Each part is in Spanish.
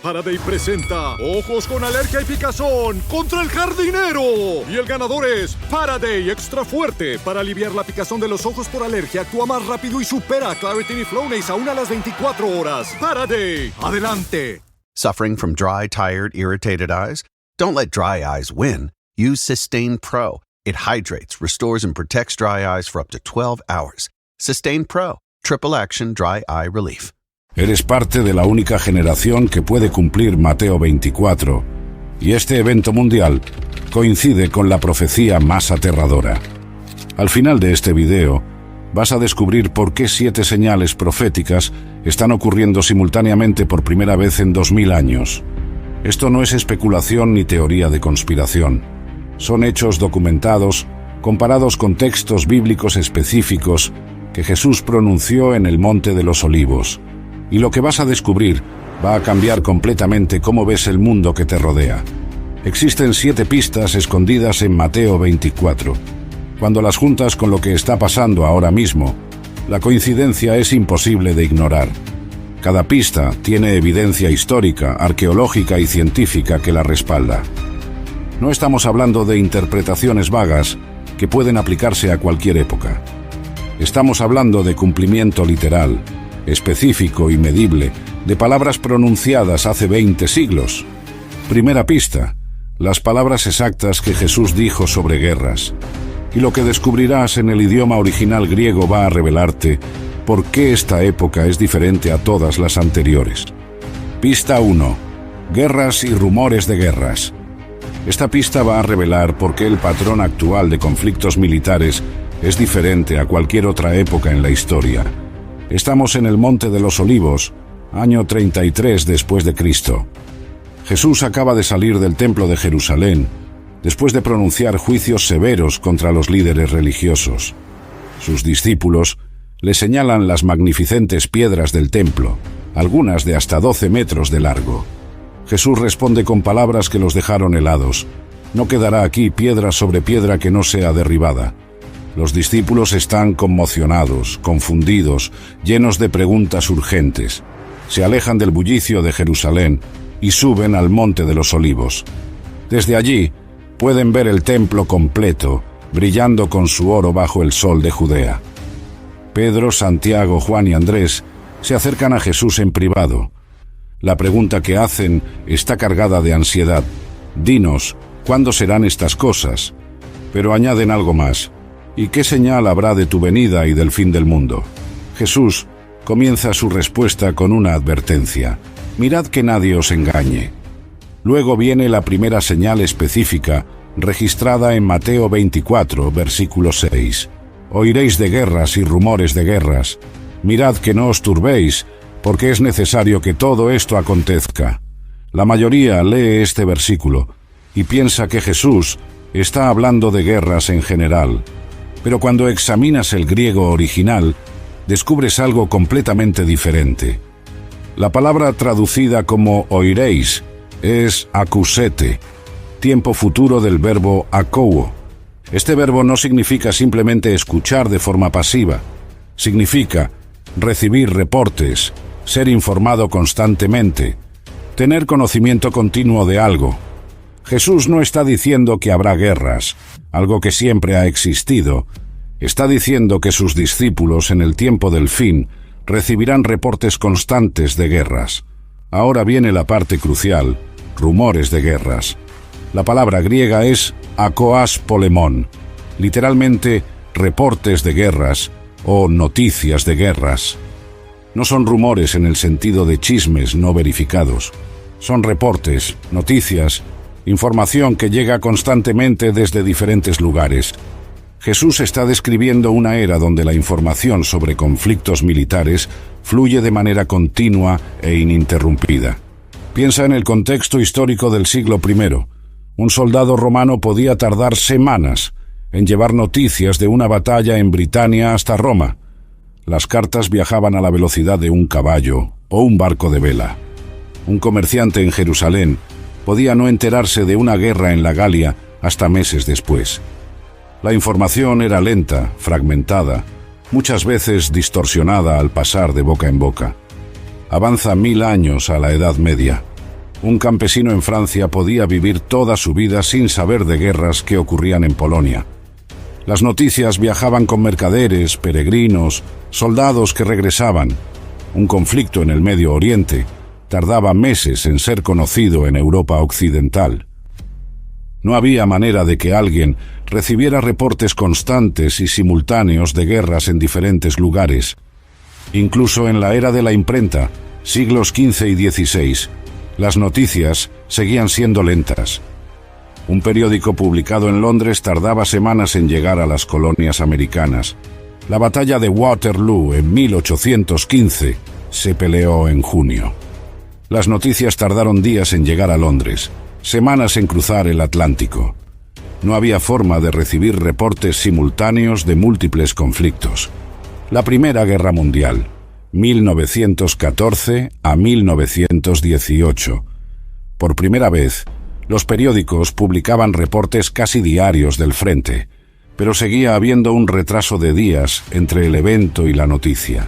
Faraday presenta Ojos con Alergia y Picazón contra el jardinero. Y el ganador es Faraday Extra Fuerte. Para aliviar la picazón de los ojos por alergia, actúa más rápido y supera a Claritin y Flonase aún a las 24 horas. Faraday, adelante. Suffering from dry, tired, irritated eyes? Don't let dry eyes win. Use Systane Pro. It hydrates, restores, and protects dry eyes for up to 12 hours. Systane Pro. Triple Action Dry Eye Relief. Eres parte de la única generación que puede cumplir Mateo 24, y este evento mundial coincide con la profecía más aterradora. Al final de este video, vas a descubrir por qué 7 señales proféticas están ocurriendo simultáneamente por primera vez en 2000 años. Esto no es especulación ni teoría de conspiración. Son hechos documentados, comparados con textos bíblicos específicos que Jesús pronunció en el Monte de los Olivos. Y lo que vas a descubrir va a cambiar completamente cómo ves el mundo que te rodea. Existen 7 pistas escondidas en Mateo 24. Cuando las juntas con lo que está pasando ahora mismo, la coincidencia es imposible de ignorar. Cada pista tiene evidencia histórica, arqueológica y científica que la respalda. No estamos hablando de interpretaciones vagas que pueden aplicarse a cualquier época. Estamos hablando de cumplimiento literal, específico y medible, de palabras pronunciadas hace 20 siglos. Primera pista, las palabras exactas que Jesús dijo sobre guerras. Y lo que descubrirás en el idioma original griego va a revelarte por qué esta época es diferente a todas las anteriores. Pista 1. Guerras y rumores de guerras. Esta pista va a revelar por qué el patrón actual de conflictos militares es diferente a cualquier otra época en la historia. Estamos en el Monte de los Olivos, año 33 después de Cristo. Jesús acaba de salir del Templo de Jerusalén, después de pronunciar juicios severos contra los líderes religiosos. Sus discípulos le señalan las magnificentes piedras del templo, algunas de hasta 12 metros de largo. Jesús responde con palabras que los dejaron helados. No quedará aquí piedra sobre piedra que no sea derribada. Los discípulos están conmocionados, confundidos, llenos de preguntas urgentes. Se alejan del bullicio de Jerusalén y suben al Monte de los Olivos. Desde allí pueden ver el templo completo, brillando con su oro bajo el sol de Judea. Pedro, Santiago, Juan y Andrés se acercan a Jesús en privado. La pregunta que hacen está cargada de ansiedad. Dinos, ¿cuándo serán estas cosas? Pero añaden algo más. ¿Y qué señal habrá de tu venida y del fin del mundo? Jesús comienza su respuesta con una advertencia. Mirad que nadie os engañe. Luego viene la primera señal específica, registrada en Mateo 24, versículo 6. Oiréis de guerras y rumores de guerras. Mirad que no os turbéis, porque es necesario que todo esto acontezca. La mayoría lee este versículo y piensa que Jesús está hablando de guerras en general. Pero cuando examinas el griego original, descubres algo completamente diferente. La palabra traducida como oiréis es acusete, tiempo futuro del verbo akouo. Este verbo no significa simplemente escuchar de forma pasiva. Significa recibir reportes, ser informado constantemente, tener conocimiento continuo de algo. Jesús no está diciendo que habrá guerras, algo que siempre ha existido. Está diciendo que sus discípulos en el tiempo del fin recibirán reportes constantes de guerras. Ahora viene la parte crucial, rumores de guerras. La palabra griega es akoas polemón, literalmente reportes de guerras o noticias de guerras. No son rumores en el sentido de chismes no verificados. Son reportes, noticias, información que llega constantemente desde diferentes lugares. Jesús está describiendo una era donde la información sobre conflictos militares fluye de manera continua e ininterrumpida. Piensa en el contexto histórico del siglo I. Un soldado romano podía tardar semanas en llevar noticias de una batalla en Britania hasta Roma. Las cartas viajaban a la velocidad de un caballo o un barco de vela. Un comerciante en Jerusalén podía no enterarse de una guerra en la Galia hasta meses después. La información era lenta, fragmentada, muchas veces distorsionada al pasar de boca en boca. Avanza 1000 años a la Edad Media. Un campesino en Francia podía vivir toda su vida sin saber de guerras que ocurrían en Polonia. Las noticias viajaban con mercaderes, peregrinos, soldados que regresaban. Un conflicto en el Medio Oriente tardaba meses en ser conocido en Europa Occidental. No había manera de que alguien recibiera reportes constantes y simultáneos de guerras en diferentes lugares. Incluso en la era de la imprenta, siglos XV y XVI, las noticias seguían siendo lentas. Un periódico publicado en Londres tardaba semanas en llegar a las colonias americanas. La batalla de Waterloo en 1815 se peleó en junio. Las noticias tardaron días en llegar a Londres, semanas en cruzar el Atlántico. No había forma de recibir reportes simultáneos de múltiples conflictos. La Primera Guerra Mundial, 1914 a 1918. Por primera vez, los periódicos publicaban reportes casi diarios del frente, pero seguía habiendo un retraso de días entre el evento y la noticia.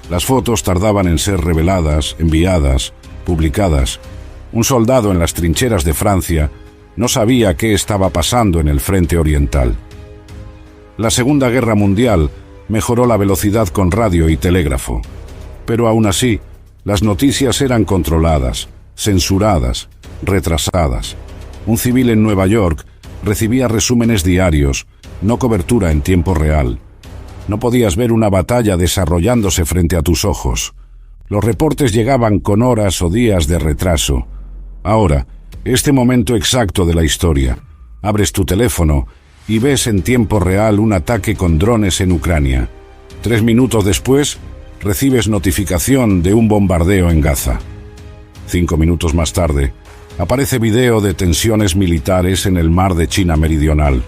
Las fotos tardaban en ser reveladas, enviadas, publicadas. Un soldado en las trincheras de Francia no sabía qué estaba pasando en el frente oriental. La Segunda Guerra Mundial mejoró la velocidad con radio y telégrafo, pero aún así, las noticias eran controladas, censuradas, retrasadas. Un civil en Nueva York recibía resúmenes diarios, no cobertura en tiempo real. No podías ver una batalla desarrollándose frente a tus ojos. Los reportes llegaban con horas o días de retraso. Ahora, este momento exacto de la historia. Abres tu teléfono y ves en tiempo real un ataque con drones en Ucrania. 3 minutos después, recibes notificación de un bombardeo en Gaza. 5 minutos más tarde, aparece video de tensiones militares en el mar de China Meridional.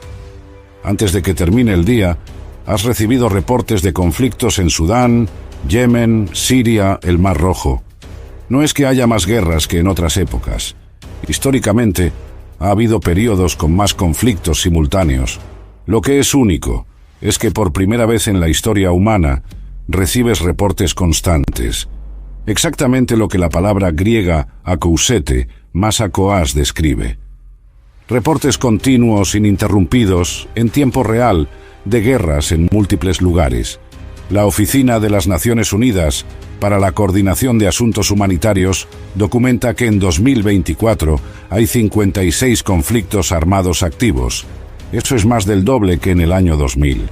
Antes de que termine el día, has recibido reportes de conflictos en Sudán, Yemen, Siria, el Mar Rojo. No es que haya más guerras que en otras épocas. Históricamente, ha habido periodos con más conflictos simultáneos. Lo que es único es que por primera vez en la historia humana recibes reportes constantes. Exactamente lo que la palabra griega akousete, más akoás, describe. Reportes continuos, ininterrumpidos, en tiempo real, de guerras en múltiples lugares. La Oficina de las Naciones Unidas para la Coordinación de Asuntos Humanitarios documenta que en 2024 hay 56 conflictos armados activos. Eso es más del doble que en el año 2000.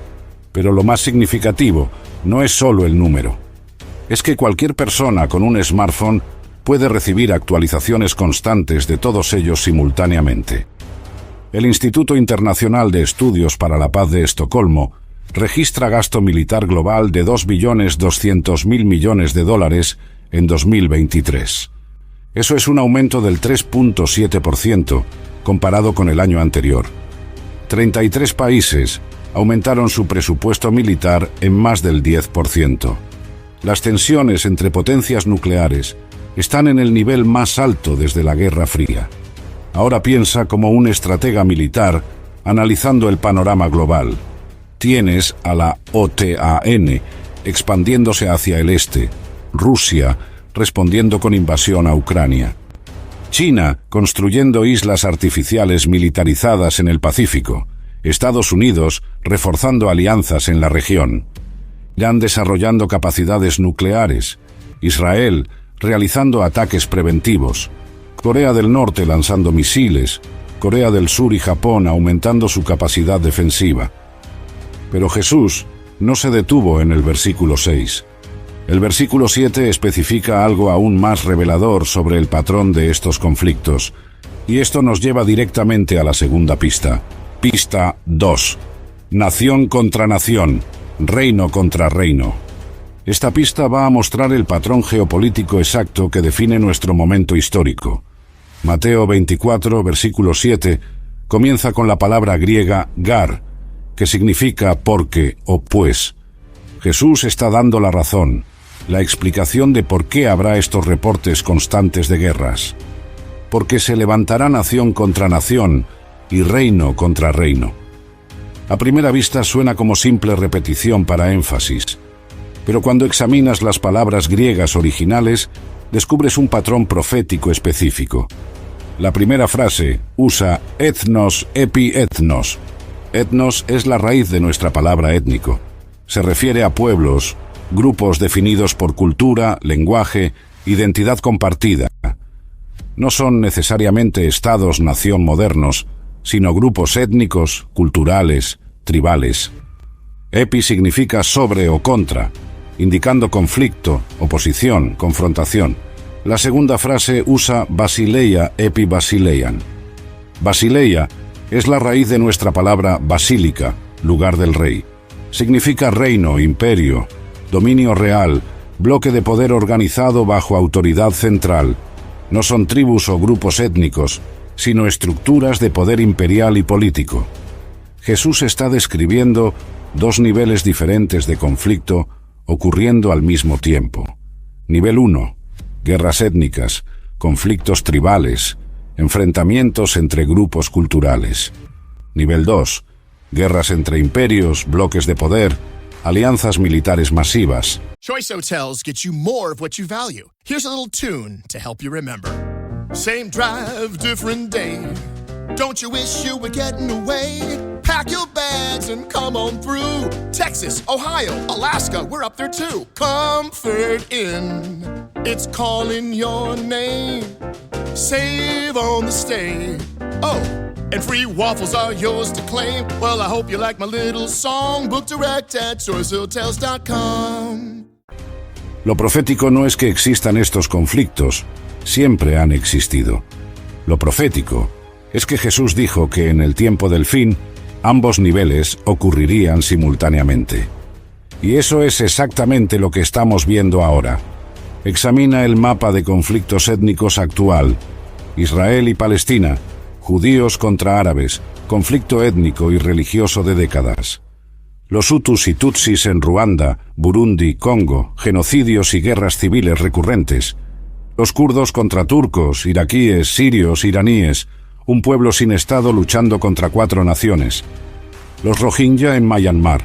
Pero lo más significativo no es solo el número. Es que cualquier persona con un smartphone puede recibir actualizaciones constantes de todos ellos simultáneamente. El Instituto Internacional de Estudios para la Paz de Estocolmo registra gasto militar global de $2.200.000 millones en 2023. Eso es un aumento del 3.7% comparado con el año anterior. 33 países aumentaron su presupuesto militar en más del 10%. Las tensiones entre potencias nucleares están en el nivel más alto desde la Guerra Fría. Ahora piensa como un estratega militar analizando el panorama global. Tienes a la OTAN expandiéndose hacia el este, Rusia respondiendo con invasión a Ucrania, China construyendo islas artificiales militarizadas en el Pacífico, Estados Unidos reforzando alianzas en la región, Irán desarrollando capacidades nucleares, Israel realizando ataques preventivos, Corea del Norte lanzando misiles, Corea del Sur y Japón aumentando su capacidad defensiva. Pero Jesús no se detuvo en el versículo 6. El versículo 7 especifica algo aún más revelador sobre el patrón de estos conflictos, y esto nos lleva directamente a la segunda pista. Pista 2. Nación contra nación, reino contra reino. Esta pista va a mostrar el patrón geopolítico exacto que define nuestro momento histórico. Mateo 24, versículo 7, comienza con la palabra griega gar, que significa porque o pues. Jesús está dando la razón, la explicación de por qué habrá estos reportes constantes de guerras. Porque se levantará nación contra nación y reino contra reino. A primera vista suena como simple repetición para énfasis, pero cuando examinas las palabras griegas originales, descubres un patrón profético específico. La primera frase usa ethnos epi ethnos. Etnos es la raíz de nuestra palabra étnico. Se refiere a pueblos, grupos definidos por cultura, lenguaje, identidad compartida. No son necesariamente estados-nación modernos, sino grupos étnicos, culturales, tribales. Epi significa sobre o contra, indicando conflicto, oposición, confrontación. La segunda frase usa basileia epi basileian. Basileia es la raíz de nuestra palabra basílica, lugar del rey. Significa reino, imperio, dominio real, bloque de poder organizado bajo autoridad central. No son tribus o grupos étnicos, sino estructuras de poder imperial y político. Jesús está describiendo dos niveles diferentes de conflicto ocurriendo al mismo tiempo. Nivel 1. Guerras étnicas, conflictos tribales, enfrentamientos entre grupos culturales. Nivel 2. Guerras entre imperios, bloques de poder, alianzas militares masivas. Choice Hotels gets you more of what you value. Here's a little tune to help you remember. Same drive, different day. Don't you wish you were getting away? Pack your bags and come on through. Texas, Ohio, Alaska, we're up there too. Comfort Inn, it's calling your name. Save on the stay. Oh, and free waffles are yours to claim. Well, I hope you like my little song. Book direct at choicehotels.com. Lo profético no es que existan estos conflictos, siempre han existido. Lo profético es que Jesús dijo que en el tiempo del fin, ambos niveles ocurrirían simultáneamente. Y eso es exactamente lo que estamos viendo ahora. Examina el mapa de conflictos étnicos actual. Israel y Palestina, judíos contra árabes, conflicto étnico y religioso de décadas. Los Hutus y Tutsis en Ruanda, Burundi, Congo, genocidios y guerras civiles recurrentes. Los kurdos contra turcos, iraquíes, sirios, iraníes, un pueblo sin estado luchando contra 4 naciones. Los Rohingya en Myanmar,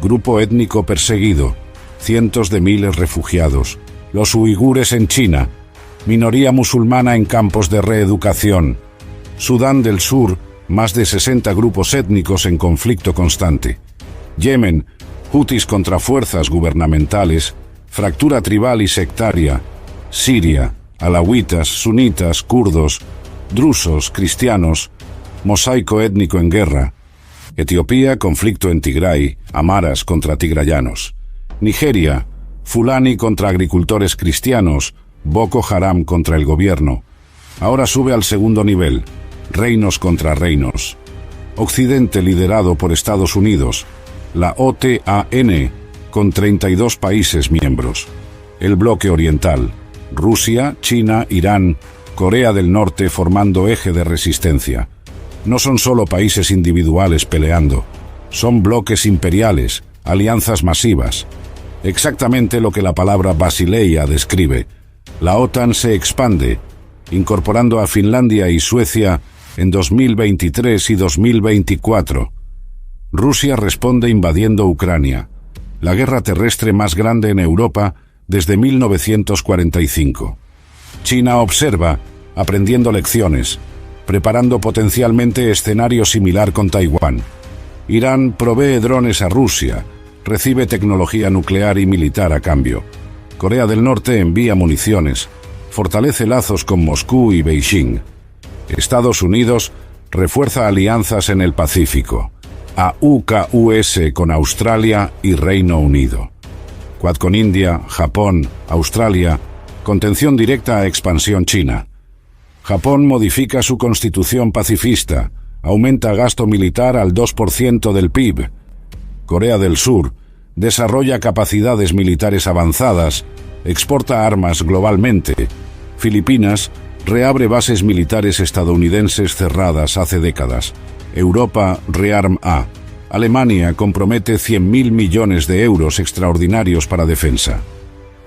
grupo étnico perseguido, cientos de miles refugiados. Los uigures en China, minoría musulmana en campos de reeducación. Sudán del Sur, más de 60 grupos étnicos en conflicto constante. Yemen, hutis contra fuerzas gubernamentales, fractura tribal y sectaria. Siria, alawitas, sunitas, kurdos, drusos, cristianos, mosaico étnico en guerra. Etiopía, conflicto en Tigray, amaras contra tigrayanos. Nigeria, fulani contra agricultores cristianos, Boko Haram contra el gobierno. Ahora sube al segundo nivel, reinos contra reinos. Occidente liderado por Estados Unidos, la OTAN, con 32 países miembros. El bloque oriental, Rusia, China, Irán, Corea del Norte formando eje de resistencia. No son solo países individuales peleando, son bloques imperiales, alianzas masivas. Exactamente lo que la palabra Basileia describe. La OTAN se expande, incorporando a Finlandia y Suecia en 2023 y 2024. Rusia responde invadiendo Ucrania, la guerra terrestre más grande en Europa desde 1945. China observa, aprendiendo lecciones, preparando potencialmente escenario similar con Taiwán. Irán provee drones a Rusia, recibe tecnología nuclear y militar a cambio. Corea del Norte envía municiones, fortalece lazos con Moscú y Beijing. Estados Unidos refuerza alianzas en el Pacífico. AUKUS con Australia y Reino Unido. Quad con India, Japón, Australia, contención directa a expansión china. Japón modifica su constitución pacifista, aumenta gasto militar al 2% del PIB. Corea del Sur desarrolla capacidades militares avanzadas, exporta armas globalmente. Filipinas reabre bases militares estadounidenses cerradas hace décadas. Europa rearma. Alemania compromete 100.000 millones de euros extraordinarios para defensa.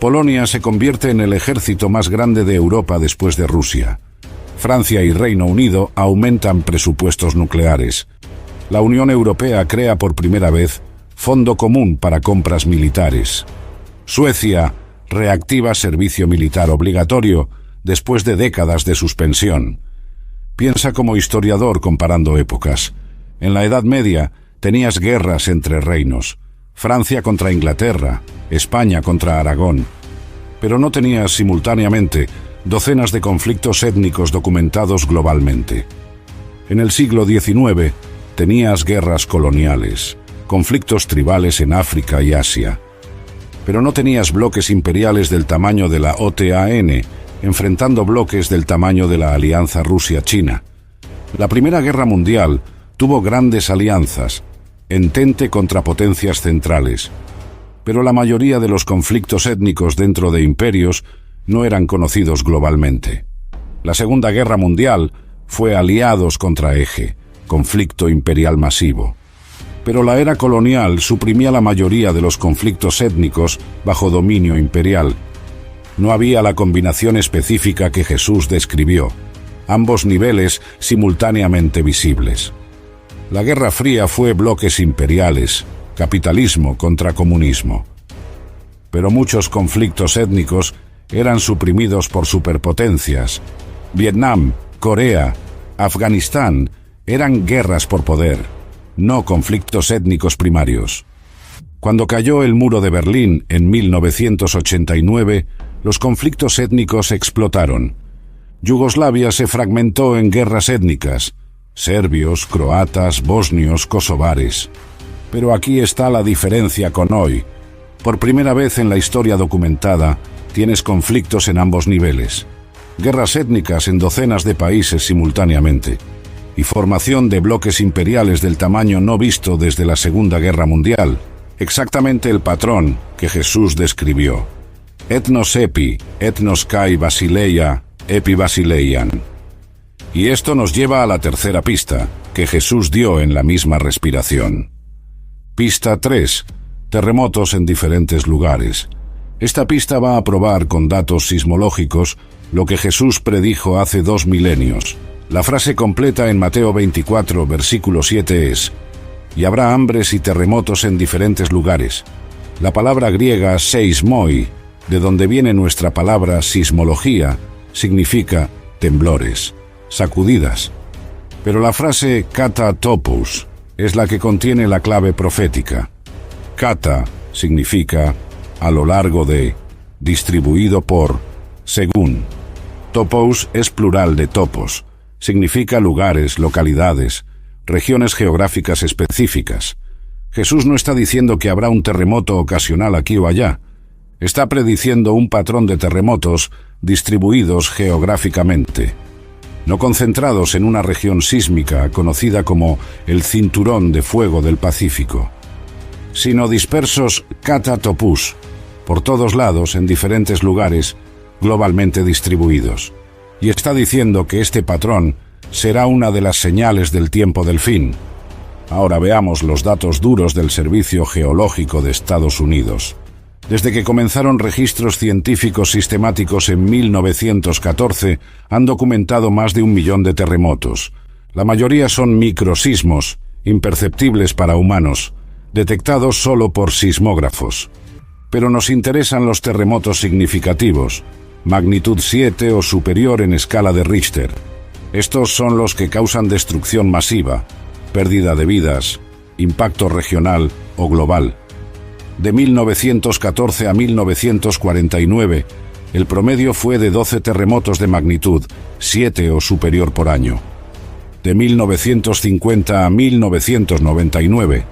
Polonia se convierte en el ejército más grande de Europa después de Rusia. Francia y Reino Unido aumentan presupuestos nucleares. La Unión Europea crea por primera vez Fondo Común para Compras Militares. Suecia reactiva servicio militar obligatorio después de décadas de suspensión. Piensa como historiador comparando épocas. En la Edad Media tenías guerras entre reinos, Francia contra Inglaterra, España contra Aragón, pero no tenías simultáneamente docenas de conflictos étnicos documentados globalmente. En el siglo XIX tenías guerras coloniales, conflictos tribales en África y Asia, pero no tenías bloques imperiales del tamaño de la OTAN enfrentando bloques del tamaño de la Alianza Rusia-China. La Primera Guerra Mundial tuvo grandes alianzas, entente contra potencias centrales, pero la mayoría de los conflictos étnicos dentro de imperios no eran conocidos globalmente. La Segunda Guerra Mundial fue aliados contra eje, conflicto imperial masivo. Pero la era colonial suprimía la mayoría de los conflictos étnicos bajo dominio imperial. No había la combinación específica que Jesús describió, ambos niveles simultáneamente visibles. La Guerra Fría fue bloques imperiales, capitalismo contra comunismo. Pero muchos conflictos étnicos eran suprimidos por superpotencias. Vietnam, Corea, Afganistán eran guerras por poder, no conflictos étnicos primarios. Cuando cayó el muro de Berlín en 1989, los conflictos étnicos explotaron. Yugoslavia se fragmentó en guerras étnicas, serbios, croatas, bosnios, kosovares. Pero aquí está la diferencia con hoy. Por primera vez en la historia documentada, tienes conflictos en ambos niveles. Guerras étnicas en docenas de países simultáneamente. Y formación de bloques imperiales del tamaño no visto desde la Segunda Guerra Mundial. Exactamente el patrón que Jesús describió. Ethnos epi, ethnos kai basileia, epi basileian. Y esto nos lleva a la tercera pista, que Jesús dio en la misma respiración. Pista 3. Terremotos en diferentes lugares. Esta pista va a probar con datos sismológicos lo que Jesús predijo hace 2 milenios. La frase completa en Mateo 24, versículo 7 es: y habrá hambres y terremotos en diferentes lugares. La palabra griega seismoi, de donde viene nuestra palabra sismología, significa temblores, sacudidas. Pero la frase kata topos es la que contiene la clave profética. Kata significa a lo largo de, distribuido por, según. Topos es plural de topos, significa lugares, localidades, regiones geográficas específicas. Jesús no está diciendo que habrá un terremoto ocasional aquí o allá. Está prediciendo un patrón de terremotos distribuidos geográficamente, no concentrados en una región sísmica conocida como el Cinturón de Fuego del Pacífico, sino dispersos kata topus, por todos lados, en diferentes lugares, globalmente distribuidos. Y está diciendo que este patrón será una de las señales del tiempo del fin. Ahora veamos los datos duros del Servicio Geológico de Estados Unidos. Desde que comenzaron registros científicos sistemáticos en 1914, han documentado más de 1 millón de terremotos. La mayoría son microsismos, imperceptibles para humanos, detectados solo por sismógrafos. Pero nos interesan los terremotos significativos, magnitud 7 o superior en escala de Richter. Estos son los que causan destrucción masiva, pérdida de vidas, impacto regional o global. De 1914 a 1949, el promedio fue de 12 terremotos de magnitud 7 o superior por año. De 1950 a 1999,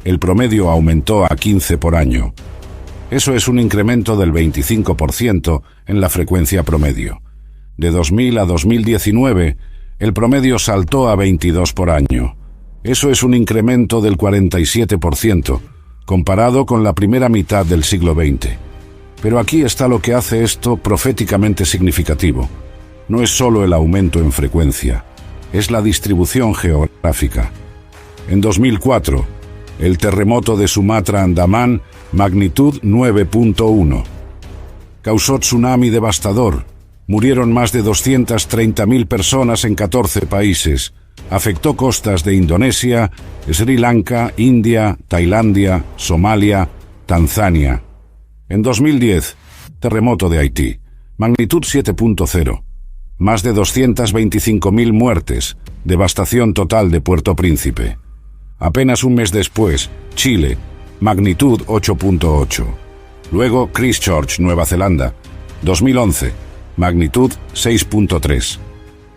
el promedio aumentó a 15 por año. Eso es un incremento del 25% en la frecuencia promedio. De 2000 a 2019, el promedio saltó a 22 por año. Eso es un incremento del 47%, comparado con la primera mitad del siglo XX. Pero aquí está lo que hace esto proféticamente significativo. No es solo el aumento en frecuencia, es la distribución geográfica. En 2004, el terremoto de Sumatra Andaman, magnitud 9.1. Causó tsunami devastador. Murieron más de 230.000 personas en 14 países. Afectó costas de Indonesia, Sri Lanka, India, Tailandia, Somalia, Tanzania. En 2010, Terremoto de Haití, magnitud 7.0. Más de 225.000 muertes, devastación total de Puerto Príncipe. Apenas un mes después, Chile, magnitud 8.8. Luego Christchurch, Nueva Zelanda, 2011, magnitud 6.3.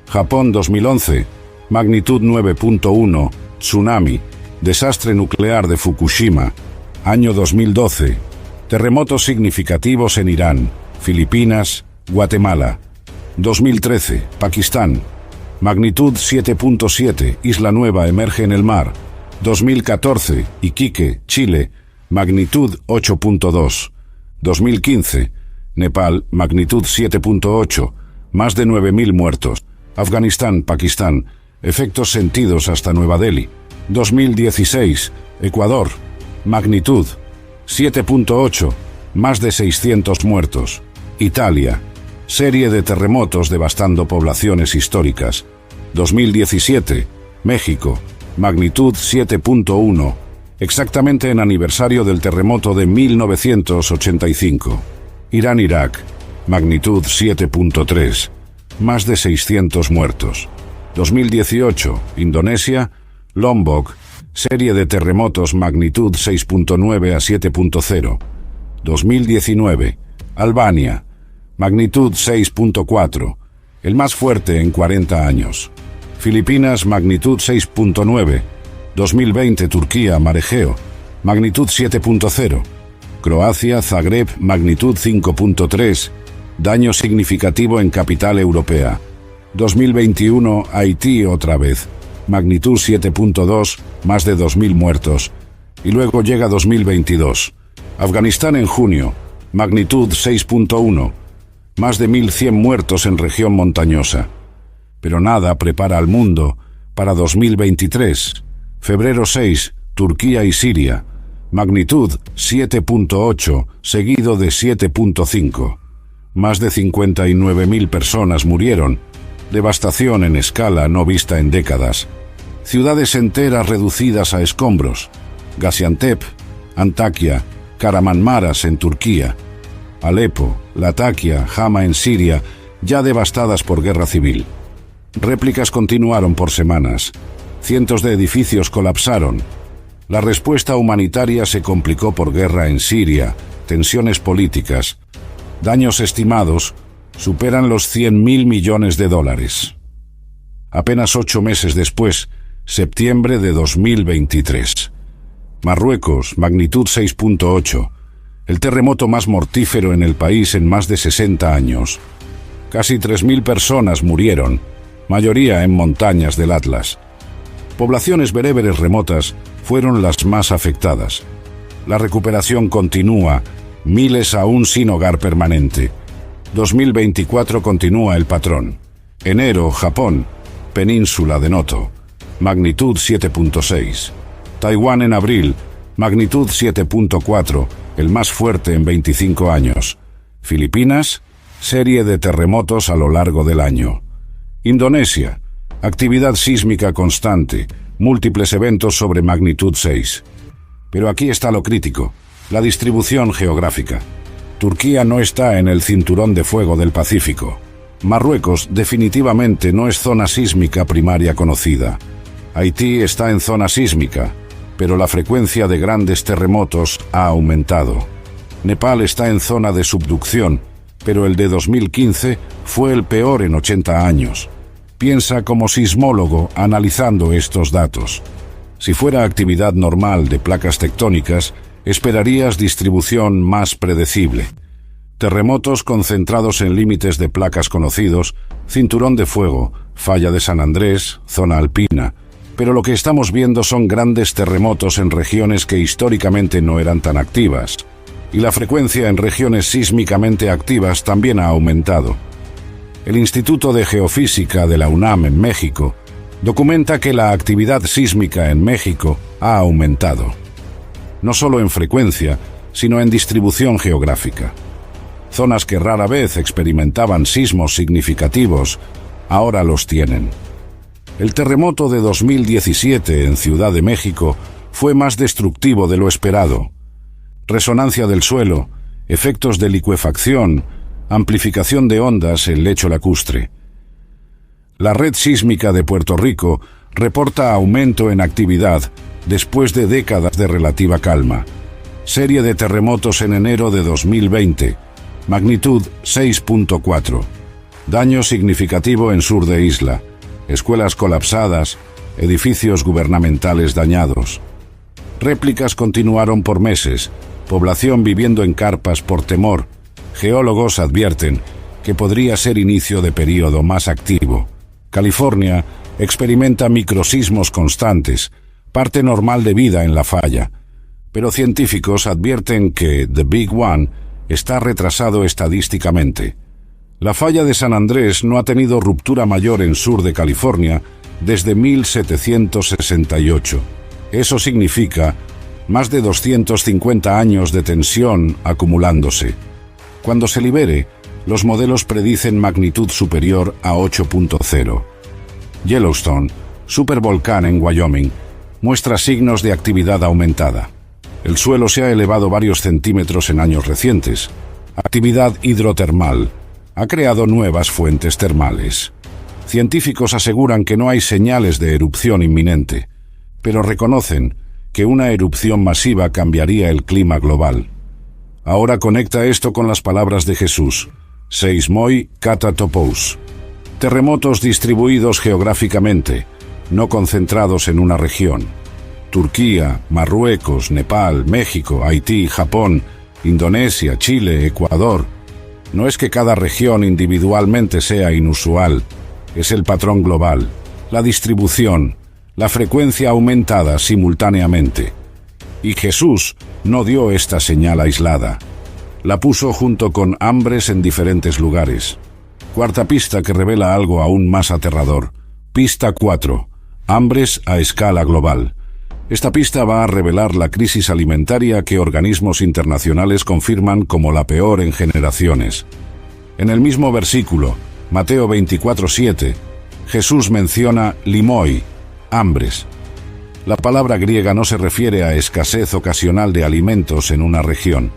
Japón 2011, magnitud 9.1, tsunami, desastre nuclear de Fukushima. Año 2012, terremotos significativos en Irán, Filipinas, Guatemala. 2013, Pakistán, magnitud 7.7, Isla Nueva emerge en el mar. 2014, Iquique, Chile, magnitud 8.2. 2015, Nepal, magnitud 7.8, más de 9.000 muertos. Afganistán, Pakistán, efectos sentidos hasta Nueva Delhi. 2016, Ecuador, magnitud 7.8, más de 600 muertos. Italia, serie de terremotos devastando poblaciones históricas. 2017, México, magnitud 7.1, exactamente en aniversario del terremoto de 1985. Irán-Irak, magnitud 7.3, más de 600 muertos. 2018, Indonesia, Lombok, serie de terremotos magnitud 6.9 a 7.0. 2019, Albania, magnitud 6.4, el más fuerte en 40 años. Filipinas, magnitud 6.9. 2020, Turquía, Marejeo, magnitud 7.0. Croacia, Zagreb, magnitud 5.3, daño significativo en capital europea. 2021, Haití otra vez, magnitud 7.2, más de 2.000 muertos. Y luego llega 2022. Afganistán en junio, magnitud 6.1, más de 1.100 muertos en región montañosa. Pero nada prepara al mundo para 2023. Febrero 6, Turquía y Siria, magnitud 7.8, seguido de 7.5. Más de 59.000 personas murieron. Devastación en escala no vista en décadas. Ciudades enteras reducidas a escombros. Gaziantep, Antakya, Kahramanmaraş en Turquía. Alepo, Latakia, Hama en Siria, ya devastadas por guerra civil. Réplicas continuaron por semanas. Cientos de edificios colapsaron. La respuesta humanitaria se complicó por guerra en Siria, tensiones políticas. Daños estimados superan los 100.000 millones de dólares. Apenas 8 meses después, septiembre de 2023. Marruecos, magnitud 6.8. El terremoto más mortífero en el país en más de 60 años. Casi 3.000 personas murieron, mayoría en montañas del Atlas. Poblaciones bereberes remotas fueron las más afectadas. La recuperación continúa, miles aún sin hogar permanente. 2024 continúa el patrón. Enero, Japón, península de Noto, magnitud 7.6. Taiwán en abril, magnitud 7.4, el más fuerte en 25 años. Filipinas, serie de terremotos a lo largo del año. Indonesia, actividad sísmica constante, múltiples eventos sobre magnitud 6. Pero aquí está lo crítico, la distribución geográfica. Turquía no está en el cinturón de fuego del Pacífico. Marruecos definitivamente no es zona sísmica primaria conocida. Haití está en zona sísmica, pero la frecuencia de grandes terremotos ha aumentado. Nepal está en zona de subducción, pero el de 2015 fue el peor en 80 años. Piensa como sismólogo analizando estos datos. Si fuera actividad normal de placas tectónicas, esperarías distribución más predecible. Terremotos concentrados en límites de placas conocidos, cinturón de fuego, falla de San Andrés, zona alpina. Pero lo que estamos viendo son grandes terremotos en regiones que históricamente no eran tan activas. Y la frecuencia en regiones sísmicamente activas también ha aumentado. El Instituto de Geofísica de la UNAM en México documenta que la actividad sísmica en México ha aumentado. No solo en frecuencia, sino en distribución geográfica. Zonas que rara vez experimentaban sismos significativos, ahora los tienen. El terremoto de 2017 en Ciudad de México fue más destructivo de lo esperado. Resonancia del suelo, efectos de licuefacción, amplificación de ondas en lecho lacustre. La red sísmica de Puerto Rico reporta aumento en actividad después de décadas de relativa calma. Serie de terremotos en enero de 2020, magnitud 6.4. Daño significativo en sur de isla, escuelas colapsadas, edificios gubernamentales dañados. Réplicas continuaron por meses, población viviendo en carpas por temor. Geólogos advierten que podría ser inicio de período más activo. California experimenta microsismos constantes, parte normal de vida en la falla. Pero científicos advierten que The Big One está retrasado estadísticamente. La falla de San Andrés no ha tenido ruptura mayor en sur de California desde 1768. Eso significa más de 250 años de tensión acumulándose. Cuando se libere, los modelos predicen magnitud superior a 8.0. Yellowstone, supervolcán en Wyoming, muestra signos de actividad aumentada. El suelo se ha elevado varios centímetros en años recientes. Actividad hidrotermal ha creado nuevas fuentes termales. Científicos aseguran que no hay señales de erupción inminente, pero reconocen que una erupción masiva cambiaría el clima global. Ahora conecta esto con las palabras de Jesús: seismoi kata topous. Terremotos distribuidos geográficamente, no concentrados en una región. Turquía, Marruecos, Nepal, México, Haití, Japón, Indonesia, Chile, Ecuador. No es que cada región individualmente sea inusual, es el patrón global, la distribución, la frecuencia aumentada simultáneamente. Y Jesús no dio esta señal aislada. La puso junto con hambres en diferentes lugares. Cuarta pista que revela algo aún más aterrador. Pista 4. Hambres a escala global. Esta pista va a revelar la crisis alimentaria que organismos internacionales confirman como la peor en generaciones. En el mismo versículo, Mateo 24:7, Jesús menciona limoi, hambres. La palabra griega no se refiere a escasez ocasional de alimentos en una región.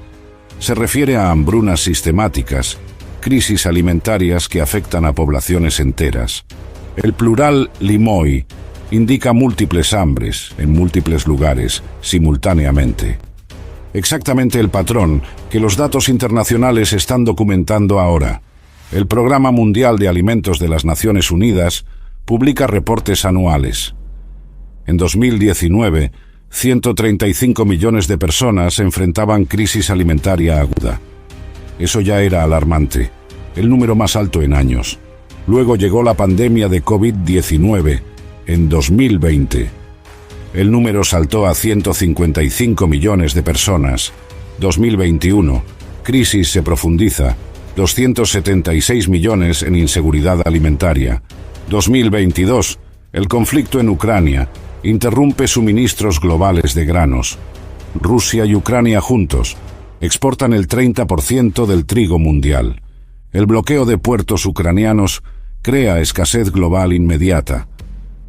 Se refiere a hambrunas sistemáticas, crisis alimentarias que afectan a poblaciones enteras. El plural limoi indica múltiples hambres en múltiples lugares, simultáneamente. Exactamente el patrón que los datos internacionales están documentando ahora. El Programa Mundial de Alimentos de las Naciones Unidas publica reportes anuales. En 2019, 135 millones de personas enfrentaban crisis alimentaria aguda. Eso ya era alarmante, el número más alto en años. Luego llegó la pandemia de COVID-19 en 2020. El número saltó a 155 millones de personas. 2021, crisis se profundiza. 276 millones en inseguridad alimentaria. 2022, el conflicto en Ucrania interrumpe suministros globales de granos. Rusia y Ucrania juntos exportan el 30% del trigo mundial. El bloqueo de puertos ucranianos crea escasez global inmediata.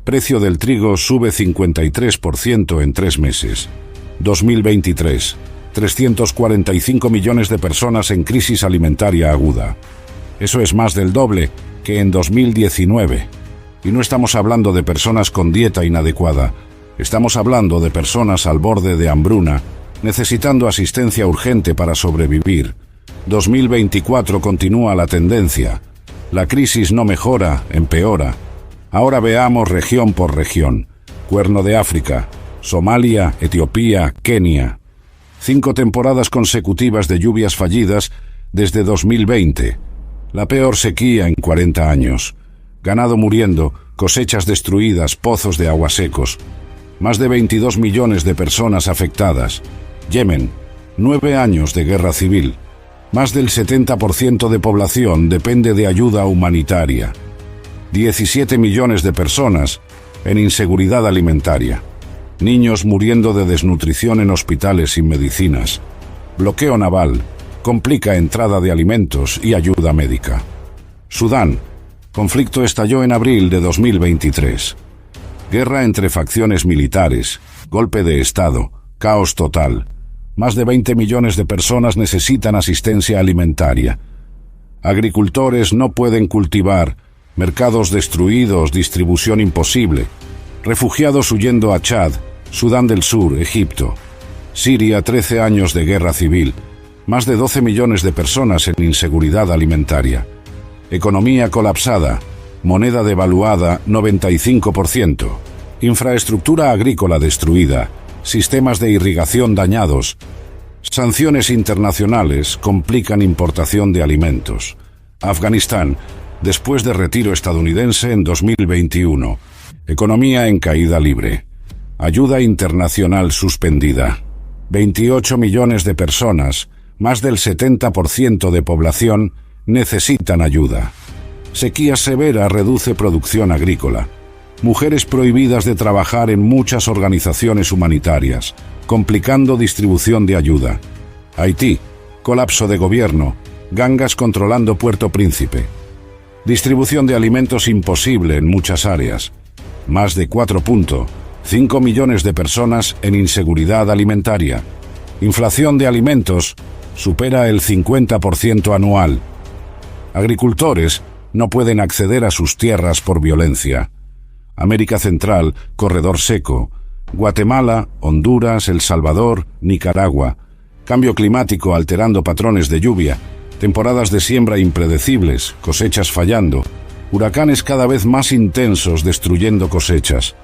Precio del trigo sube 53% en 3 meses. 2023, 345 millones de personas en crisis alimentaria aguda. Eso es más del doble que en 2019. Y no estamos hablando de personas con dieta inadecuada. Estamos hablando de personas al borde de hambruna, necesitando asistencia urgente para sobrevivir. 2024 continúa la tendencia. La crisis no mejora, empeora. Ahora veamos región por región. Cuerno de África, Somalia, Etiopía, Kenia. 5 temporadas consecutivas de lluvias fallidas desde 2020. La peor sequía en 40 años. Ganado muriendo, cosechas destruidas, pozos de agua secos. Más de 22 millones de personas afectadas. Yemen, 9 años de guerra civil. Más del 70% de población depende de ayuda humanitaria. 17 millones de personas en inseguridad alimentaria. Niños muriendo de desnutrición en hospitales sin medicinas. Bloqueo naval complica entrada de alimentos y ayuda médica. Sudán, conflicto estalló en abril de 2023. Guerra entre facciones militares, golpe de Estado, caos total. Más de 20 millones de personas necesitan asistencia alimentaria. Agricultores no pueden cultivar, mercados destruidos, distribución imposible, refugiados huyendo a Chad, Sudán del Sur, Egipto. Siria, 13 años de guerra civil, más de 12 millones de personas en inseguridad alimentaria. Economía colapsada, moneda devaluada 95%, infraestructura agrícola destruida, sistemas de irrigación dañados. Sanciones internacionales complican importación de alimentos. Afganistán, después de retiro estadounidense en 2021. Economía en caída libre. Ayuda internacional suspendida. 28 millones de personas, más del 70% de población, necesitan ayuda. Sequía severa reduce producción agrícola. Mujeres prohibidas de trabajar en muchas organizaciones humanitarias, complicando distribución de ayuda. Haití, colapso de gobierno, gangas controlando Puerto Príncipe. Distribución de alimentos imposible en muchas áreas. Más de 4.5 millones de personas en inseguridad alimentaria. Inflación de alimentos supera el 50% anual. Agricultores no pueden acceder a sus tierras por violencia. América Central, corredor seco. Guatemala, Honduras, El Salvador, Nicaragua. Cambio climático alterando patrones de lluvia. Temporadas de siembra impredecibles, cosechas fallando. Huracanes cada vez más intensos destruyendo cosechas.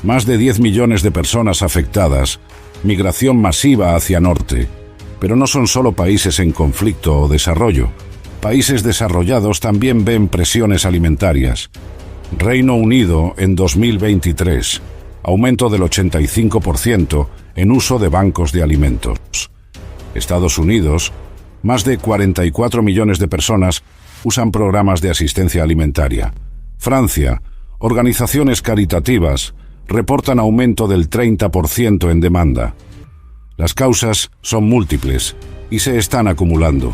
Más de 10 millones de personas afectadas. Migración masiva hacia norte. Pero no son solo países en conflicto o desarrollo. Países desarrollados también ven presiones alimentarias. Reino Unido en 2023. Aumento del 85% en uso de bancos de alimentos. Estados Unidos, más de 44 millones de personas usan programas de asistencia alimentaria. Francia, organizaciones caritativas reportan aumento del 30% en demanda. Las causas son múltiples y se están acumulando.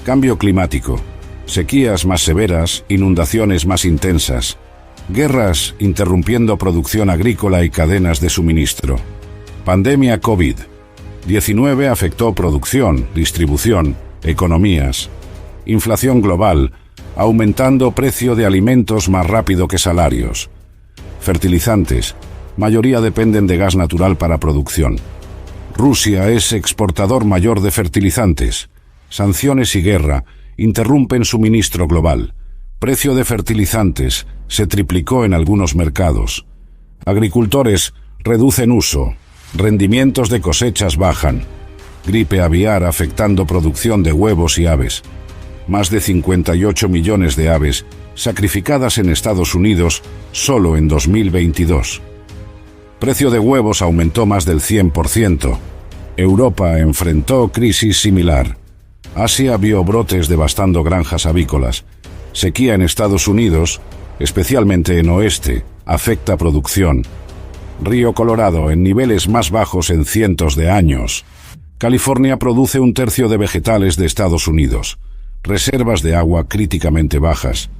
Cambio climático, sequías más severas, inundaciones más intensas, guerras interrumpiendo producción agrícola y cadenas de suministro. Pandemia COVID-19 afectó producción, distribución, economías. Inflación global, aumentando precio de alimentos más rápido que salarios. Fertilizantes, mayoría dependen de gas natural para producción. Rusia es exportador mayor de fertilizantes. Sanciones y guerra interrumpen suministro global. Precio de fertilizantes se triplicó en algunos mercados. Agricultores reducen uso. Rendimientos de cosechas bajan. Gripe aviar afectando producción de huevos y aves. Más de 58 millones de aves sacrificadas en Estados Unidos solo en 2022. Precio de huevos aumentó más del 100%. Europa enfrentó crisis similar. Asia vio brotes devastando granjas avícolas. Sequía en Estados Unidos, especialmente en oeste, afecta producción. Río Colorado en niveles más bajos en cientos de años. California produce 1/3 de vegetales de Estados Unidos. Reservas de agua críticamente bajas.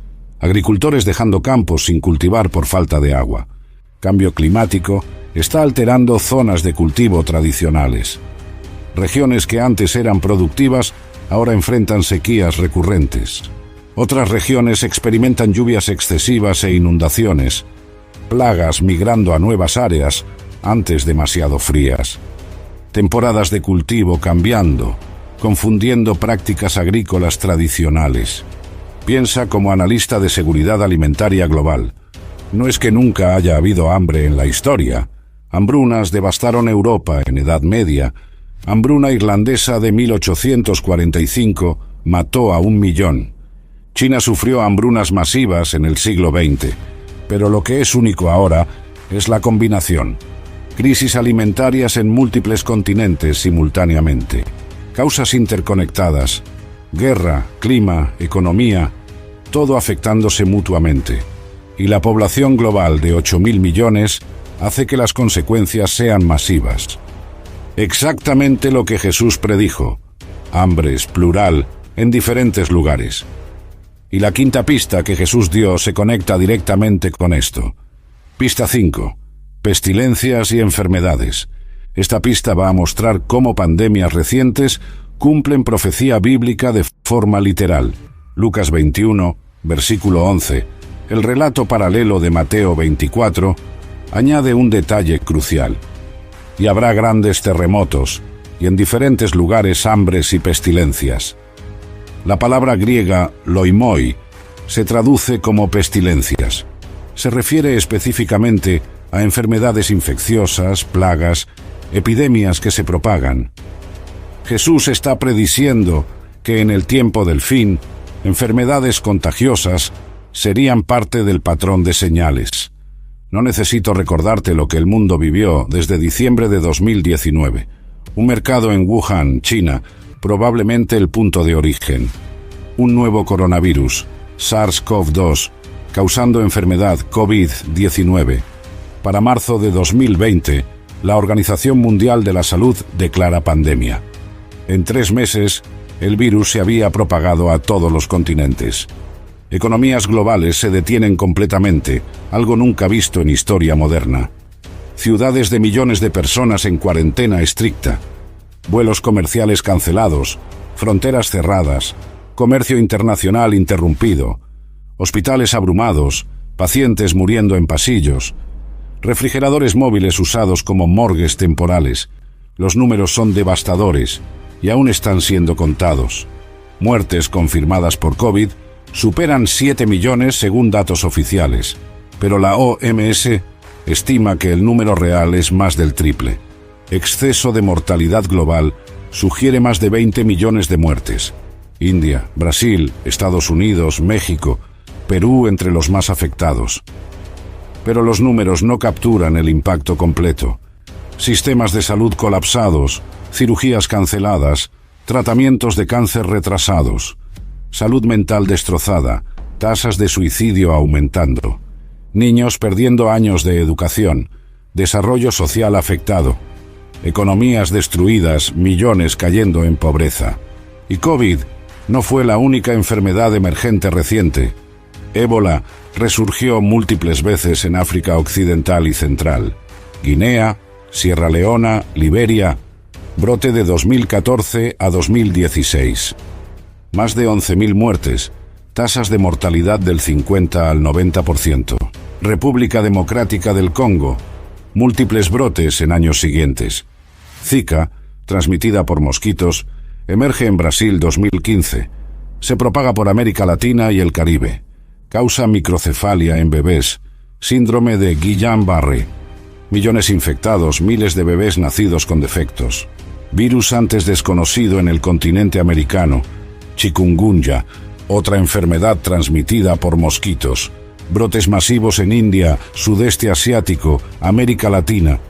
Agricultores dejando campos sin cultivar por falta de agua. Cambio climático está alterando zonas de cultivo tradicionales. Regiones que antes eran productivas ahora enfrentan sequías recurrentes. Otras regiones experimentan lluvias excesivas e inundaciones. Plagas migrando a nuevas áreas, antes demasiado frías. Temporadas de cultivo cambiando, confundiendo prácticas agrícolas tradicionales. Piensa como analista de seguridad alimentaria global. No es que nunca haya habido hambre en la historia. Hambrunas devastaron Europa en Edad Media. Hambruna irlandesa de 1845 mató a 1 millón. China sufrió hambrunas masivas en el siglo XX. Pero lo que es único ahora es la combinación. Crisis alimentarias en múltiples continentes simultáneamente. Causas interconectadas. Guerra, clima, economía, todo afectándose mutuamente. Y la población global de 8.000 millones hace que las consecuencias sean masivas. Exactamente lo que Jesús predijo. Hambres, plural, en diferentes lugares. Y la quinta pista que Jesús dio se conecta directamente con esto. Pista 5. Pestilencias y enfermedades. Esta pista va a mostrar cómo pandemias recientes cumplen profecía bíblica de forma literal. Lucas 21, versículo 11, el relato paralelo de Mateo 24, añade un detalle crucial. Y habrá grandes terremotos, y en diferentes lugares hambres y pestilencias. La palabra griega loimoi se traduce como pestilencias. Se refiere específicamente a enfermedades infecciosas, plagas, epidemias que se propagan. Jesús está prediciendo que en el tiempo del fin, enfermedades contagiosas serían parte del patrón de señales. No necesito recordarte lo que el mundo vivió desde diciembre de 2019. Un mercado en Wuhan, China, probablemente el punto de origen. Un nuevo coronavirus, SARS-CoV-2, causando enfermedad COVID-19. Para marzo de 2020, la Organización Mundial de la Salud declara pandemia. En 3 meses, el virus se había propagado a todos los continentes. Economías globales se detienen completamente, algo nunca visto en historia moderna. Ciudades de millones de personas en cuarentena estricta. Vuelos comerciales cancelados, fronteras cerradas, comercio internacional interrumpido, hospitales abrumados, pacientes muriendo en pasillos, refrigeradores móviles usados como morgues temporales. Los números son devastadores y aún están siendo contados. Muertes confirmadas por COVID superan 7 millones según datos oficiales, pero la OMS estima que el número real es más del triple. Exceso de mortalidad global sugiere más de 20 millones de muertes. India, Brasil, Estados Unidos, México, Perú entre los más afectados. Pero los números no capturan el impacto completo. Sistemas de salud colapsados, cirugías canceladas, tratamientos de cáncer retrasados, salud mental destrozada, tasas de suicidio aumentando, niños perdiendo años de educación, desarrollo social afectado, economías destruidas, millones cayendo en pobreza. Y COVID no fue la única enfermedad emergente reciente. Ébola resurgió múltiples veces en África Occidental y Central. Guinea, Sierra Leona, Liberia, brote de 2014 a 2016. Más de 11.000 muertes, tasas de mortalidad del 50 al 90%. República Democrática del Congo, múltiples brotes en años siguientes. Zika, transmitida por mosquitos, emerge en Brasil 2015. Se propaga por América Latina y el Caribe. Causa microcefalia en bebés, síndrome de Guillain-Barré. Millones infectados, miles de bebés nacidos con defectos. Virus antes desconocido en el continente americano, chikungunya, otra enfermedad transmitida por mosquitos. Brotes masivos en India, sudeste asiático, América Latina.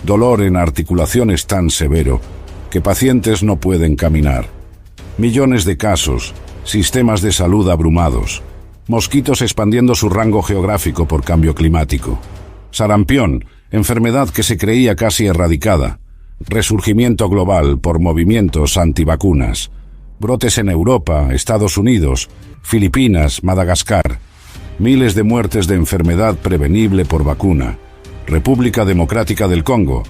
Dolor en articulaciones tan severo que pacientes no pueden caminar. Millones de casos, sistemas de salud abrumados. Mosquitos expandiendo su rango geográfico por cambio climático. Sarampión, enfermedad que se creía casi erradicada. Resurgimiento global por movimientos antivacunas. Brotes en Europa, Estados Unidos, Filipinas, Madagascar. Miles de muertes de enfermedad prevenible por vacuna. República Democrática del Congo.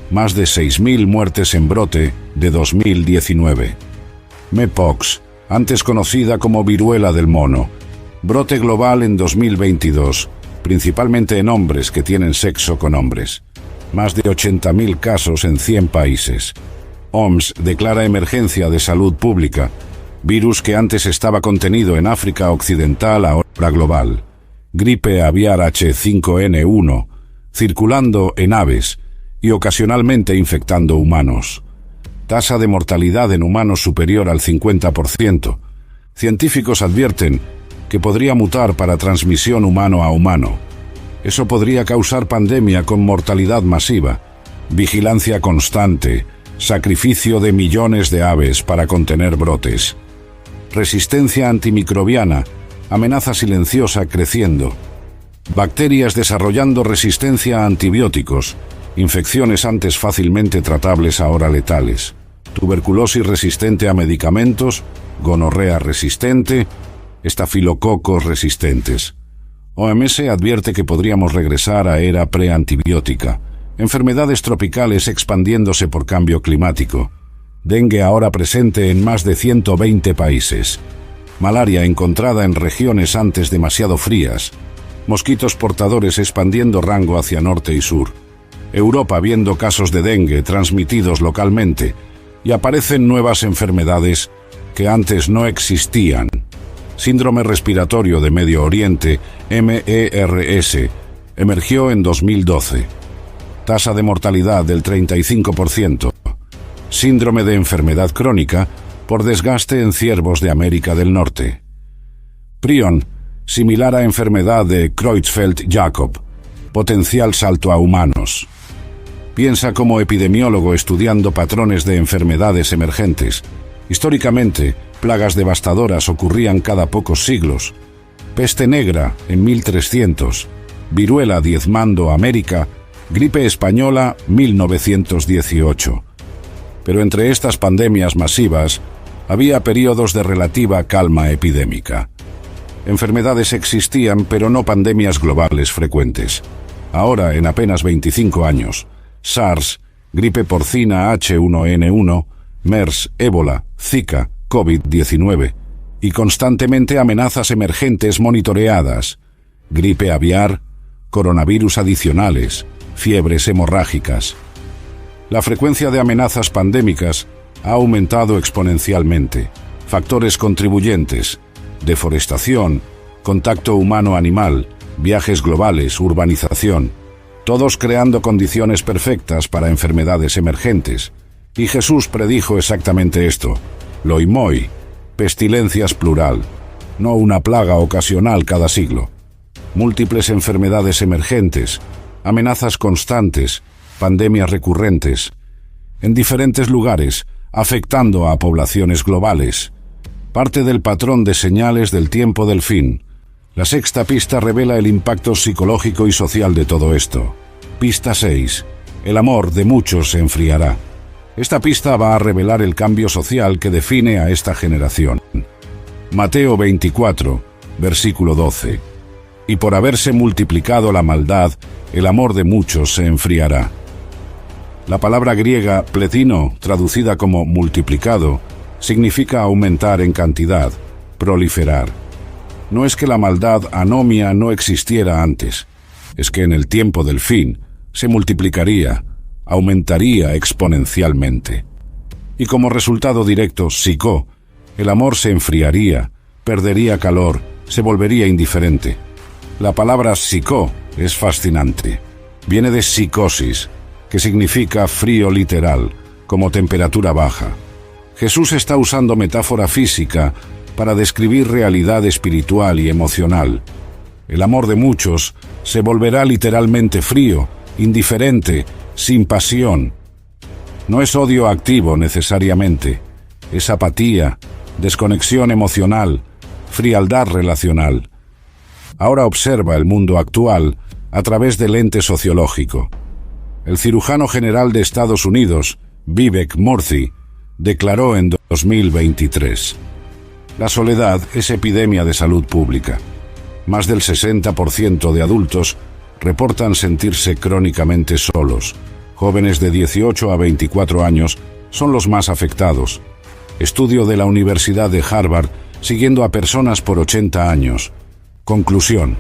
Más de 6.000 muertes en brote de 2019. Mpox, antes conocida como viruela del mono. Brote global en 2022, principalmente en hombres que tienen sexo con hombres. Más de 80.000 casos en 100 países. OMS declara emergencia de salud pública. Virus que antes estaba contenido en África Occidental, ahora global. Gripe aviar H5N1, circulando en aves y ocasionalmente infectando humanos. Tasa de mortalidad en humanos superior al 50%. Científicos advierten que podría mutar para transmisión humano a humano. Eso podría causar pandemia con mortalidad masiva, vigilancia constante, sacrificio de millones de aves para contener brotes. Resistencia antimicrobiana, amenaza silenciosa creciendo. Bacterias desarrollando resistencia a antibióticos, infecciones antes fácilmente tratables ahora letales. Tuberculosis resistente a medicamentos, gonorrea resistente, estafilococos resistentes. OMS advierte que podríamos regresar a era preantibiótica. enfermedades tropicales expandiéndose por cambio climático, dengue ahora presente en más de 120 países, malaria encontrada en regiones antes demasiado frías, mosquitos portadores expandiendo rango hacia norte y sur, Europa viendo casos de dengue transmitidos localmente, y aparecen nuevas enfermedades que antes no existían. Síndrome respiratorio de Medio Oriente, MERS, emergió en 2012. Tasa de mortalidad del 35%. Síndrome de enfermedad crónica por desgaste en ciervos de América del Norte. Prion, similar a enfermedad de Creutzfeldt-Jakob. Potencial salto a humanos. Piensa como epidemiólogo estudiando patrones de enfermedades emergentes. Históricamente, plagas devastadoras ocurrían cada pocos siglos. Peste negra en 1300, viruela diezmando América, gripe española 1918. Pero entre estas pandemias masivas había periodos de relativa calma epidémica. Enfermedades existían, pero no pandemias globales frecuentes. Ahora, en apenas 25 años, SARS, gripe porcina H1N1, MERS, ébola, Zika, COVID-19 y constantemente amenazas emergentes monitoreadas, gripe aviar, coronavirus adicionales, fiebres hemorrágicas. La frecuencia de amenazas pandémicas ha aumentado exponencialmente. Factores contribuyentes: deforestación, contacto humano-animal, viajes globales, urbanización, todos creando condiciones perfectas para enfermedades emergentes. Y Jesús predijo exactamente esto: loimoi, pestilencias plural, no una plaga ocasional cada siglo. Múltiples enfermedades emergentes, amenazas constantes, pandemias recurrentes, en diferentes lugares, afectando a poblaciones globales. Parte del patrón de señales del tiempo del fin. La sexta pista revela el impacto psicológico y social de todo esto. Pista 6. El amor de muchos se enfriará. Esta pista va a revelar el cambio social que define a esta generación. Mateo 24, versículo 12. Y por haberse multiplicado la maldad, el amor de muchos se enfriará. La palabra griega pletino, traducida como multiplicado, significa aumentar en cantidad, proliferar. No es que la maldad anomia no existiera antes, es que en el tiempo del fin se multiplicaría, aumentaría exponencialmente. Y como resultado directo, psicó, el amor se enfriaría, perdería calor, se volvería indiferente. La palabra psicó es fascinante. Viene de psicosis, que significa frío literal, como temperatura baja. Jesús está usando metáfora física para describir realidad espiritual y emocional. El amor de muchos se volverá literalmente frío, indiferente, sin pasión. No es odio activo necesariamente, es apatía, desconexión emocional, frialdad relacional. Ahora observa el mundo actual a través del lente sociológico. El cirujano general de Estados Unidos, Vivek Murthy, declaró en 2023: la soledad es epidemia de salud pública. Más del 60% de adultos reportan sentirse crónicamente solos. Jóvenes de 18 a 24 años son los más afectados. Estudio de la Universidad de Harvard siguiendo a personas por 80 años. Conclusión: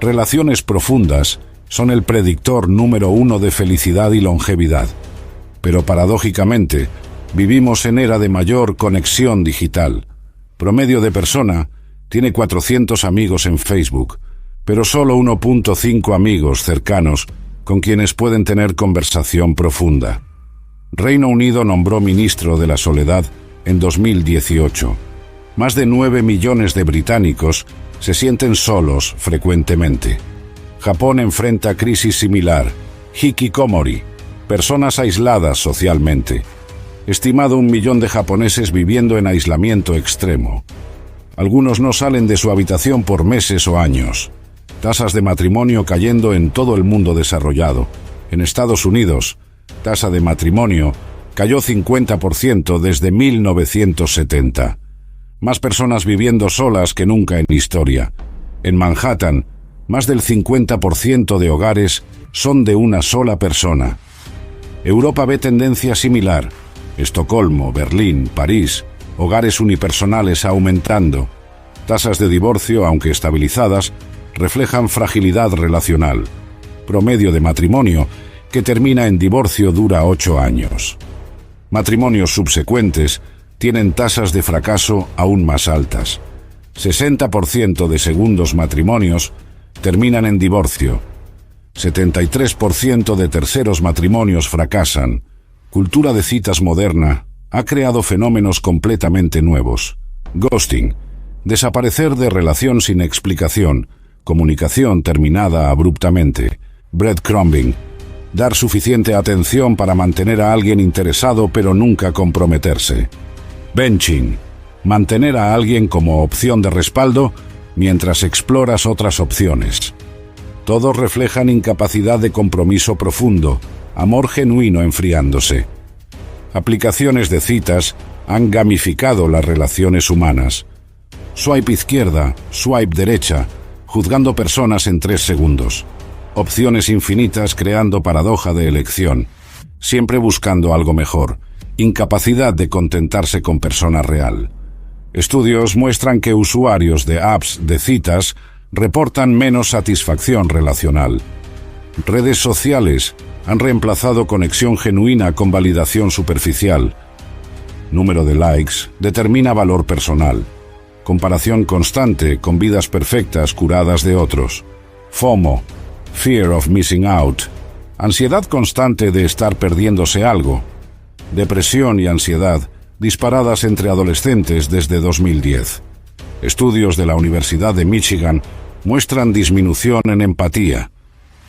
relaciones profundas son el predictor número 1 de felicidad y longevidad. Pero paradójicamente, vivimos en era de mayor conexión digital. Promedio de persona tiene 400 amigos en Facebook, pero solo 1.5 amigos cercanos con quienes pueden tener conversación profunda. Reino Unido nombró ministro de la soledad en 2018. Más de 9 millones de británicos se sienten solos frecuentemente. Japón enfrenta crisis similar. Hikikomori, personas aisladas socialmente. Estimado 1 millón de japoneses viviendo en aislamiento extremo. Algunos no salen de su habitación por meses o años. Tasas de matrimonio cayendo en todo el mundo desarrollado. En Estados Unidos, tasa de matrimonio cayó 50% desde 1970. Más personas viviendo solas que nunca en historia. En Manhattan, más del 50% de hogares son de una sola persona. Europa ve tendencia similar. Estocolmo, Berlín, París, hogares unipersonales aumentando. Tasas de divorcio, aunque estabilizadas, reflejan fragilidad relacional. Promedio de matrimonio que termina en divorcio dura 8 años. Matrimonios subsecuentes tienen tasas de fracaso aún más altas. 60% de segundos matrimonios terminan en divorcio. 73% de terceros matrimonios fracasan. Cultura de citas moderna ha creado fenómenos completamente nuevos. Ghosting, desaparecer de relación sin explicación, comunicación terminada abruptamente. Breadcrumbing, dar suficiente atención para mantener a alguien interesado pero nunca comprometerse. Benching, mantener a alguien como opción de respaldo mientras exploras otras opciones. Todos reflejan incapacidad de compromiso profundo, amor genuino enfriándose. Aplicaciones de citas han gamificado las relaciones humanas. Swipe izquierda, swipe derecha, juzgando personas en 3 segundos. Opciones infinitas creando paradoja de elección, siempre buscando algo mejor, incapacidad de contentarse con persona real. Estudios muestran que usuarios de apps de citas reportan menos satisfacción relacional. Redes sociales han reemplazado conexión genuina con validación superficial. Número de likes determina valor personal. Comparación constante con vidas perfectas curadas de otros. FOMO, Fear of Missing Out, ansiedad constante de estar perdiéndose algo. Depresión y ansiedad disparadas entre adolescentes desde 2010. Estudios de la Universidad de Michigan muestran disminución en empatía.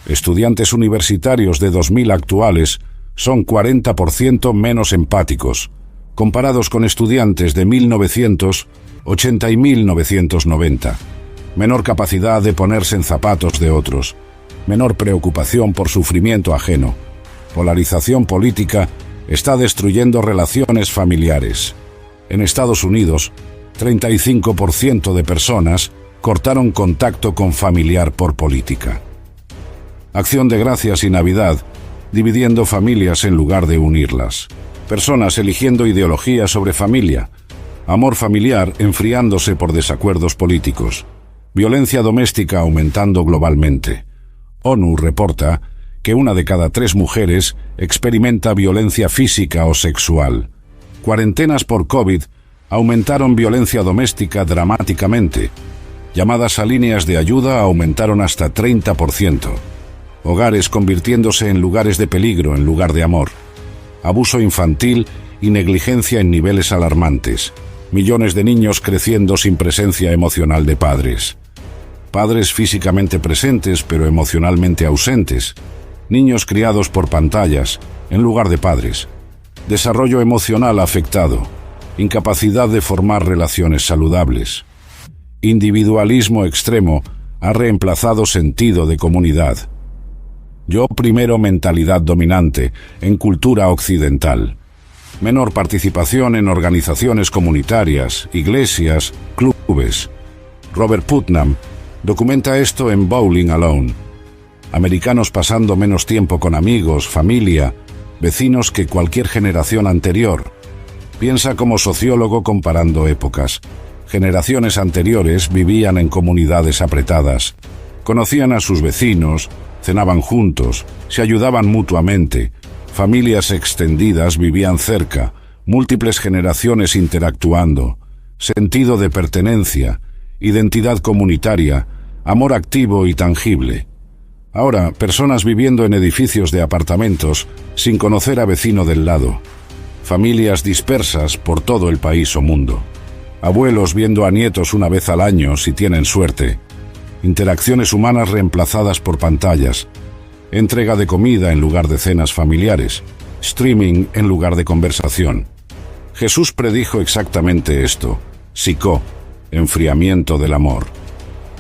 Estudiantes universitarios de 2000 actuales son 40% menos empáticos, comparados con estudiantes de 1980 y 1990. Menor capacidad de ponerse en zapatos de otros. Menor preocupación por sufrimiento ajeno. Polarización política está destruyendo relaciones familiares. En Estados Unidos, 35% de personas cortaron contacto con familiar por política. Acción de Gracias y Navidad, dividiendo familias en lugar de unirlas. Personas eligiendo ideología sobre familia. Amor familiar enfriándose por desacuerdos políticos. Violencia doméstica aumentando globalmente. ONU reporta que 1 de cada 3 mujeres experimenta violencia física o sexual. Cuarentenas por COVID aumentaron violencia doméstica dramáticamente. Llamadas a líneas de ayuda aumentaron hasta 30%. Hogares convirtiéndose en lugares de peligro en lugar de amor. Abuso infantil y negligencia en niveles alarmantes. Millones de niños creciendo sin presencia emocional de padres. Padres físicamente presentes pero emocionalmente ausentes. Niños criados por pantallas en lugar de padres. Desarrollo emocional afectado. Incapacidad de formar relaciones saludables. Individualismo extremo ha reemplazado sentido de comunidad. Yo primero mentalidad dominante en cultura occidental. Menor participación en organizaciones comunitarias, iglesias, clubes. Robert Putnam documenta esto en Bowling Alone. Americanos pasando menos tiempo con amigos, familia, vecinos que cualquier generación anterior. Piensa como sociólogo comparando épocas. Generaciones anteriores vivían en comunidades apretadas. Conocían a sus vecinos, cenaban juntos, se ayudaban mutuamente. Familias extendidas vivían cerca, múltiples generaciones interactuando. Sentido de pertenencia, identidad comunitaria, amor activo y tangible. Ahora, personas viviendo en edificios de apartamentos sin conocer a vecino del lado. Familias dispersas por todo el país o mundo. Abuelos viendo a nietos una vez al año si tienen suerte. Interacciones humanas reemplazadas por pantallas. Entrega de comida en lugar de cenas familiares. Streaming en lugar de conversación. Jesús predijo exactamente esto. Psicó, enfriamiento del amor.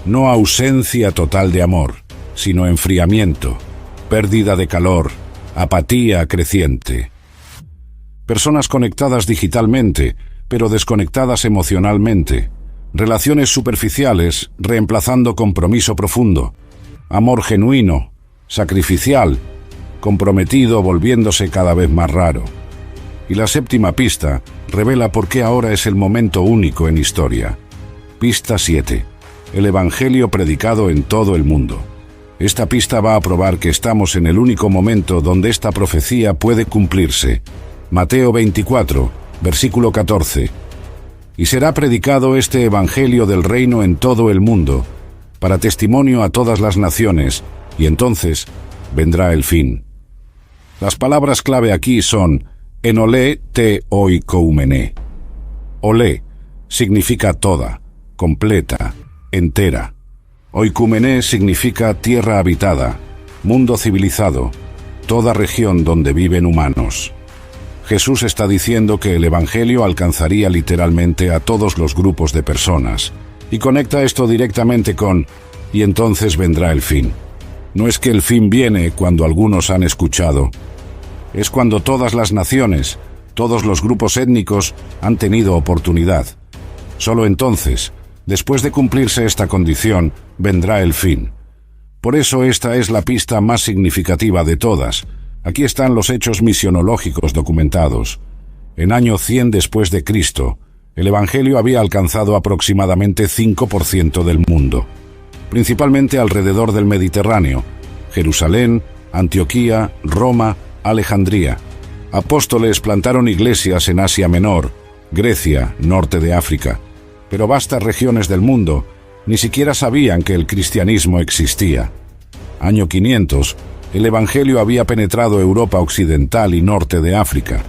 No ausencia total de amor, sino enfriamiento, pérdida de calor, apatía creciente. Personas conectadas digitalmente, pero desconectadas emocionalmente. Relaciones superficiales reemplazando compromiso profundo. Amor genuino, sacrificial, comprometido, volviéndose cada vez más raro. Y la séptima pista revela por qué ahora es el momento único en historia. Pista 7. El Evangelio predicado en todo el mundo. Esta pista va a probar que estamos en el único momento donde esta profecía puede cumplirse. Mateo 24, versículo 14. Y será predicado este Evangelio del reino en todo el mundo, para testimonio a todas las naciones, y entonces vendrá el fin. Las palabras clave aquí son enolé te oikoumene. Olé significa toda, completa, entera. Oikoumene significa tierra habitada, mundo civilizado, toda región donde viven humanos. Jesús está diciendo que el Evangelio alcanzaría literalmente a todos los grupos de personas, y conecta esto directamente con «y entonces vendrá el fin». No es que el fin viene cuando algunos han escuchado, es cuando todas las naciones, todos los grupos étnicos han tenido oportunidad. Solo entonces, después de cumplirse esta condición, vendrá el fin. Por eso esta es la pista más significativa de todas. Aquí están los hechos misionológicos documentados. En año 100 después de Cristo, el Evangelio había alcanzado aproximadamente 5% del mundo, principalmente alrededor del Mediterráneo, Jerusalén, Antioquía, Roma, Alejandría. Apóstoles plantaron iglesias en Asia Menor, Grecia, norte de África, pero vastas regiones del mundo ni siquiera sabían que el cristianismo existía. Año 500, el Evangelio había penetrado Europa occidental y norte de África,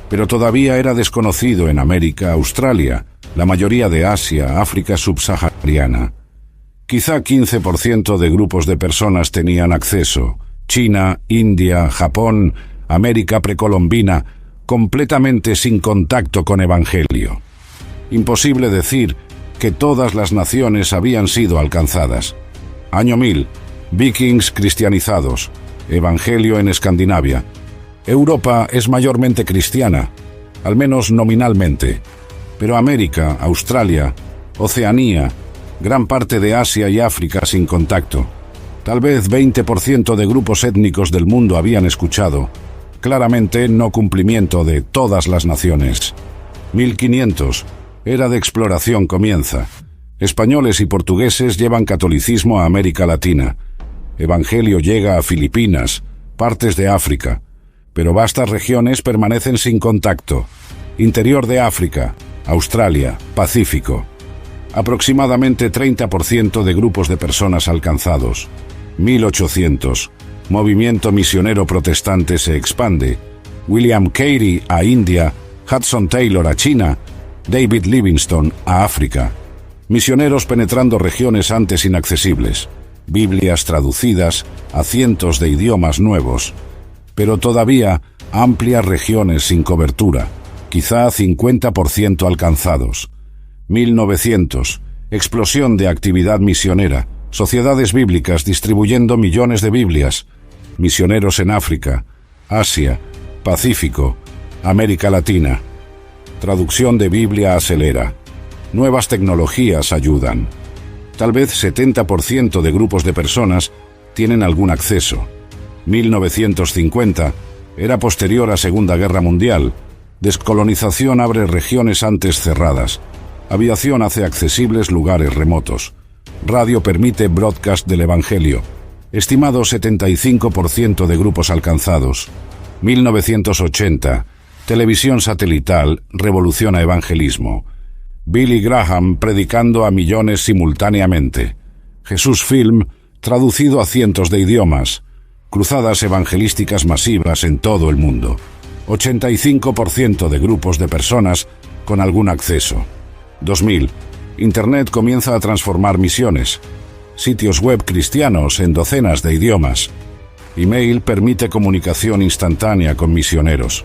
pero todavía era desconocido en América, Australia, la mayoría de Asia, África subsahariana. Quizá 15% de grupos de personas tenían acceso. China, India, Japón, América precolombina, completamente sin contacto con Evangelio. Imposible decir que todas las naciones habían sido alcanzadas. Año 1000, vikings cristianizados, Evangelio en Escandinavia. Europa es mayormente cristiana, al menos nominalmente, pero América, Australia, Oceanía, gran parte de Asia y África sin contacto. Tal vez 20% de grupos étnicos del mundo habían escuchado. Claramente no cumplimiento de todas las naciones. 1500, era de exploración comienza. Españoles y portugueses llevan catolicismo a América Latina. Evangelio llega a Filipinas, partes de África, pero vastas regiones permanecen sin contacto. Interior de África, Australia, Pacífico. Aproximadamente 30% de grupos de personas alcanzados. 1800. Movimiento misionero protestante se expande. William Carey a India, Hudson Taylor a China, David Livingstone a África. Misioneros penetrando regiones antes inaccesibles. Biblias traducidas a cientos de idiomas nuevos. Pero todavía amplias regiones sin cobertura, quizá 50% alcanzados. 1900. Explosión de actividad misionera. Sociedades bíblicas distribuyendo millones de Biblias. Misioneros en África, Asia, Pacífico, América Latina. Traducción de Biblia acelera. Nuevas tecnologías ayudan. Tal vez 70% de grupos de personas tienen algún acceso. 1950 era posterior a Segunda Guerra Mundial. Descolonización abre regiones antes cerradas. Aviación hace accesibles lugares remotos. Radio permite broadcast del Evangelio. Estimado 75% de grupos alcanzados. 1980. Televisión satelital revoluciona evangelismo. Billy Graham predicando a millones simultáneamente. Jesús Film traducido a cientos de idiomas. Cruzadas evangelísticas masivas en todo el mundo. 85% de grupos de personas con algún acceso. 2000. Internet comienza a transformar misiones. Sitios web cristianos en docenas de idiomas. Email permite comunicación instantánea con misioneros.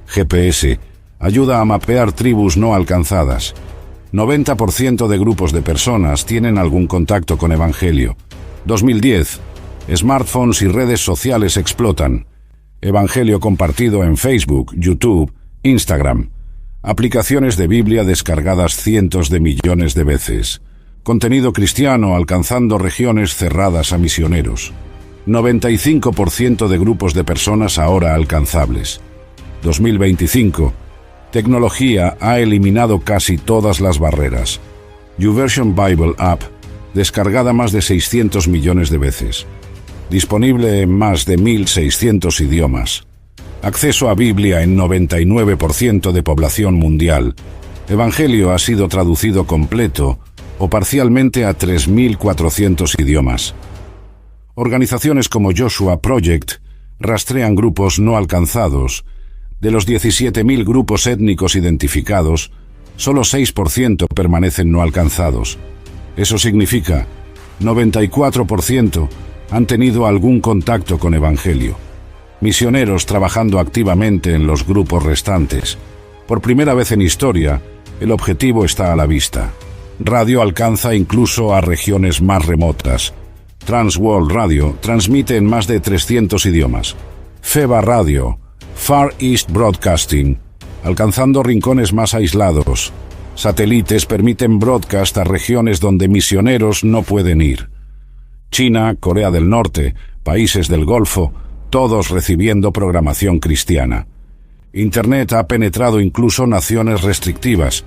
GPS ayuda a mapear tribus no alcanzadas. 90% de grupos de personas tienen algún contacto con Evangelio. 2010. Smartphones y redes sociales explotan. Evangelio compartido en Facebook, YouTube, Instagram. Aplicaciones de Biblia descargadas cientos de millones de veces. Contenido cristiano alcanzando regiones cerradas a misioneros. 95% de grupos de personas ahora alcanzables. 2025. Tecnología ha eliminado casi todas las barreras. YouVersion Bible App, descargada más de 600 millones de veces. Disponible en más de 1.600 idiomas. Acceso a Biblia en 99% de población mundial. Evangelio ha sido traducido completo o parcialmente a 3.400 idiomas. Organizaciones como Joshua Project rastrean grupos no alcanzados. De los 17.000 grupos étnicos identificados, solo 6% permanecen no alcanzados. Eso significa 94% han tenido algún contacto con Evangelio. Misioneros trabajando activamente en los grupos restantes. Por primera vez en historia, el objetivo está a la vista. Radio alcanza incluso a regiones más remotas. Transworld Radio transmite en más de 300 idiomas. FEBA Radio, Far East Broadcasting, alcanzando rincones más aislados. Satélites permiten broadcast a regiones donde misioneros no pueden ir. China, Corea del Norte, países del Golfo, todos recibiendo programación cristiana. Internet ha penetrado incluso naciones restrictivas.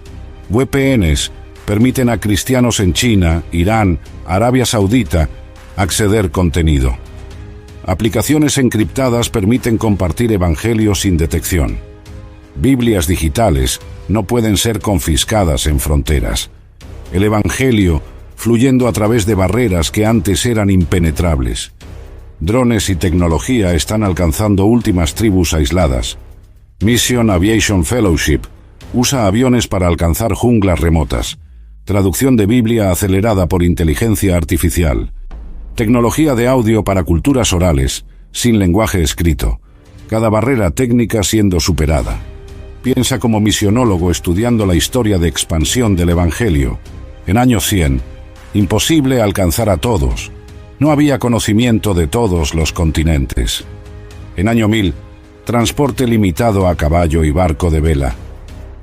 VPNs permiten a cristianos en China, Irán, Arabia Saudita acceder contenido. Aplicaciones encriptadas permiten compartir evangelio sin detección. Biblias digitales no pueden ser confiscadas en fronteras. El evangelio fluyendo a través de barreras que antes eran impenetrables. Drones y tecnología están alcanzando últimas tribus aisladas. Mission Aviation Fellowship usa aviones para alcanzar junglas remotas. Traducción de Biblia acelerada por inteligencia artificial. Tecnología de audio para culturas orales, sin lenguaje escrito. Cada barrera técnica siendo superada. Piensa como misionólogo estudiando la historia de expansión del Evangelio. En año 100, imposible alcanzar a todos. No había conocimiento de todos los continentes. En año 1000, transporte limitado a caballo y barco de vela.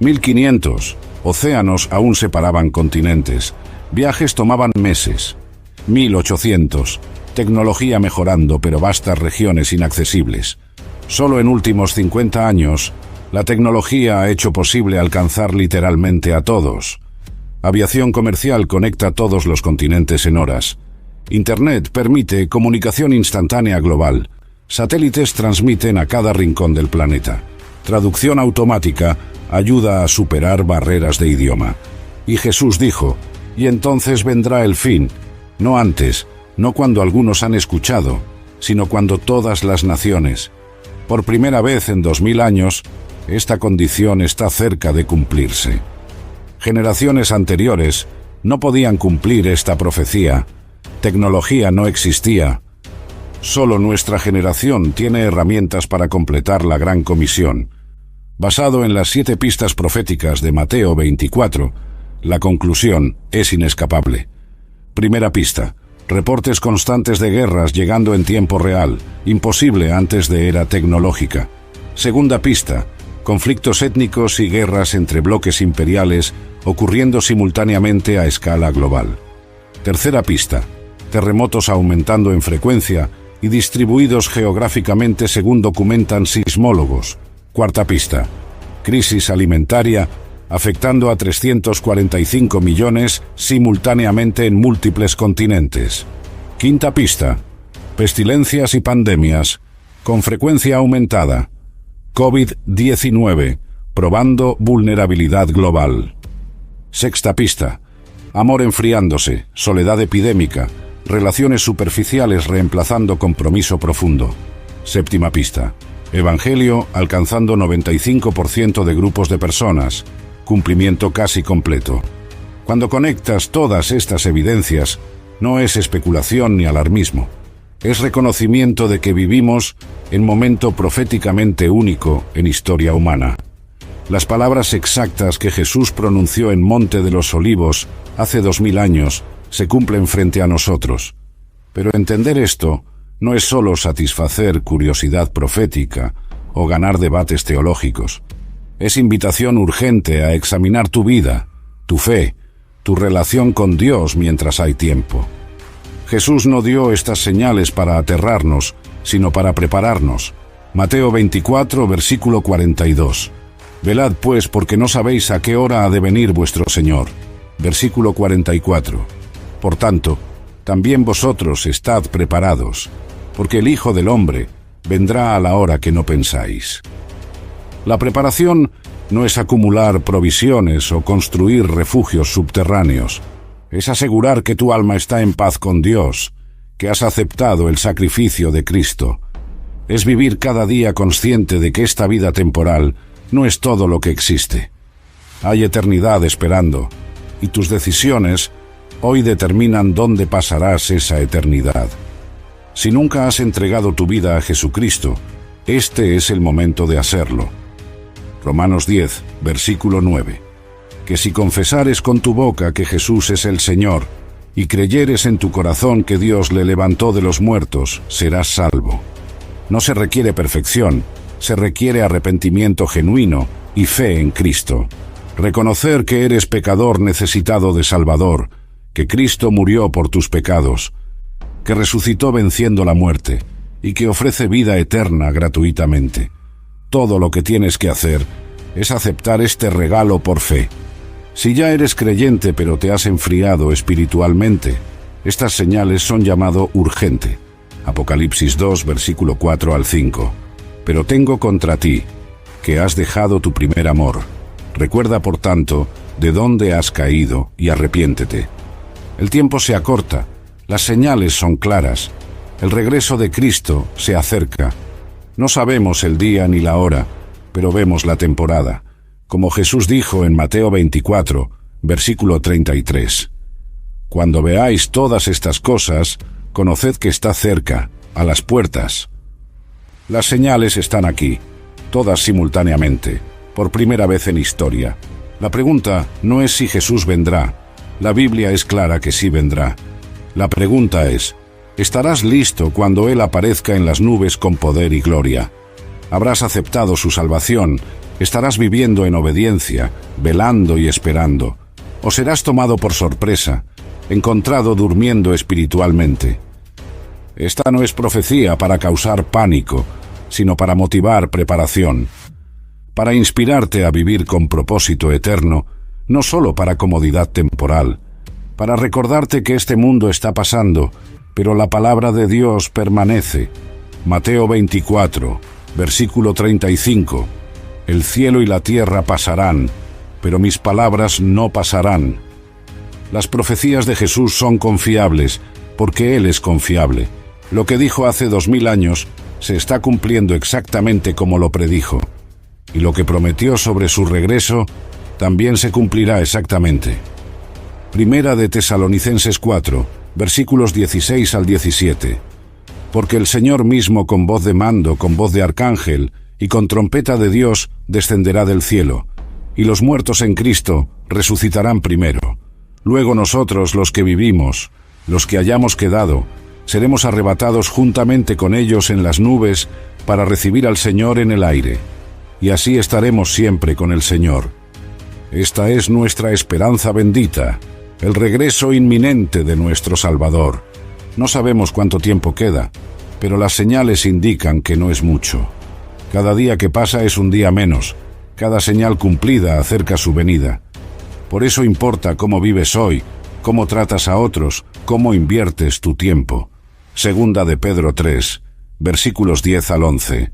1500, océanos aún separaban continentes. Viajes tomaban meses. 1800, tecnología mejorando pero vastas regiones inaccesibles. Solo en últimos 50 años, la tecnología ha hecho posible alcanzar literalmente a todos. Aviación comercial conecta todos los continentes en horas. Internet permite comunicación instantánea global. Satélites transmiten a cada rincón del planeta. Traducción automática ayuda a superar barreras de idioma. Y Jesús dijo, y entonces vendrá el fin, no antes, no cuando algunos han escuchado, sino cuando todas las naciones. Por primera vez en 2000 años, esta condición está cerca de cumplirse. Generaciones anteriores no podían cumplir esta profecía. Tecnología no existía. Solo nuestra generación tiene herramientas para completar la gran comisión. Basado en las 7 pistas proféticas de Mateo 24, la conclusión es inescapable. Primera pista: reportes constantes de guerras llegando en tiempo real, imposible antes de era tecnológica. Segunda pista: conflictos étnicos y guerras entre bloques imperiales ocurriendo simultáneamente a escala global. Tercera pista: terremotos aumentando en frecuencia y distribuidos geográficamente según documentan sismólogos. Cuarta pista: crisis alimentaria afectando a 345 millones simultáneamente en múltiples continentes. Quinta pista: pestilencias y pandemias con frecuencia aumentada. COVID-19, probando vulnerabilidad global. Sexta pista: amor enfriándose, soledad epidémica, relaciones superficiales reemplazando compromiso profundo. Séptima pista: Evangelio alcanzando 95% de grupos de personas, cumplimiento casi completo. Cuando conectas todas estas evidencias, no es especulación ni alarmismo. Es reconocimiento de que vivimos en momento proféticamente único en historia humana. Las palabras exactas que Jesús pronunció en Monte de los Olivos hace 2000 años se cumplen frente a nosotros. Pero entender esto no es solo satisfacer curiosidad profética o ganar debates teológicos. Es invitación urgente a examinar tu vida, tu fe, tu relación con Dios mientras hay tiempo. Jesús no dio estas señales para aterrarnos, sino para prepararnos. Mateo 24, versículo 42. Velad pues, porque no sabéis a qué hora ha de venir vuestro Señor. Versículo 44. Por tanto, también vosotros estad preparados, porque el Hijo del Hombre vendrá a la hora que no pensáis. La preparación no es acumular provisiones o construir refugios subterráneos. Es asegurar que tu alma está en paz con Dios, que has aceptado el sacrificio de Cristo. Es vivir cada día consciente de que esta vida temporal no es todo lo que existe. Hay eternidad esperando, y tus decisiones hoy determinan dónde pasarás esa eternidad. Si nunca has entregado tu vida a Jesucristo, este es el momento de hacerlo. Romanos 10, versículo 9. Que si confesares con tu boca que Jesús es el Señor, y creyeres en tu corazón que Dios le levantó de los muertos, serás salvo. No se requiere perfección, se requiere arrepentimiento genuino y fe en Cristo. Reconocer que eres pecador necesitado de Salvador, que Cristo murió por tus pecados, que resucitó venciendo la muerte y que ofrece vida eterna gratuitamente. Todo lo que tienes que hacer es aceptar este regalo por fe. Si ya eres creyente pero te has enfriado espiritualmente, estas señales son llamado urgente. Apocalipsis 2, versículo 4 al 5. Pero tengo contra ti, que has dejado tu primer amor. Recuerda, por tanto, de dónde has caído y arrepiéntete. El tiempo se acorta, las señales son claras, el regreso de Cristo se acerca. No sabemos el día ni la hora, pero vemos la temporada, como Jesús dijo en Mateo 24, versículo 33. Cuando veáis todas estas cosas, conoced que está cerca, a las puertas. Las señales están aquí, todas simultáneamente, por primera vez en historia. La pregunta no es si Jesús vendrá. La Biblia es clara que sí vendrá. La pregunta es, ¿estarás listo cuando Él aparezca en las nubes con poder y gloria? ¿Habrás aceptado su salvación? ¿Estarás viviendo en obediencia, velando y esperando? ¿O serás tomado por sorpresa, encontrado durmiendo espiritualmente? Esta no es profecía para causar pánico, sino para motivar preparación, para inspirarte a vivir con propósito eterno, no solo para comodidad temporal, para recordarte que este mundo está pasando, pero la palabra de Dios permanece. Mateo 24, versículo 35. El cielo y la tierra pasarán, pero mis palabras no pasarán. Las profecías de Jesús son confiables, porque Él es confiable. Lo que dijo hace 2000 años se está cumpliendo exactamente como lo predijo. Y lo que prometió sobre su regreso también se cumplirá exactamente. Primera de Tesalonicenses 4, versículos 16 al 17. Porque el Señor mismo con voz de mando, con voz de arcángel y con trompeta de Dios descenderá del cielo, y los muertos en Cristo resucitarán primero. Luego nosotros, los que vivimos, los que hayamos quedado, seremos arrebatados juntamente con ellos en las nubes para recibir al Señor en el aire, y así estaremos siempre con el Señor. Esta es nuestra esperanza bendita, el regreso inminente de nuestro Salvador. No sabemos cuánto tiempo queda, pero las señales indican que no es mucho. Cada día que pasa es un día menos, cada señal cumplida acerca su venida. Por eso importa cómo vives hoy, cómo tratas a otros, cómo inviertes tu tiempo. Segunda de Pedro 3, versículos 10 al 11.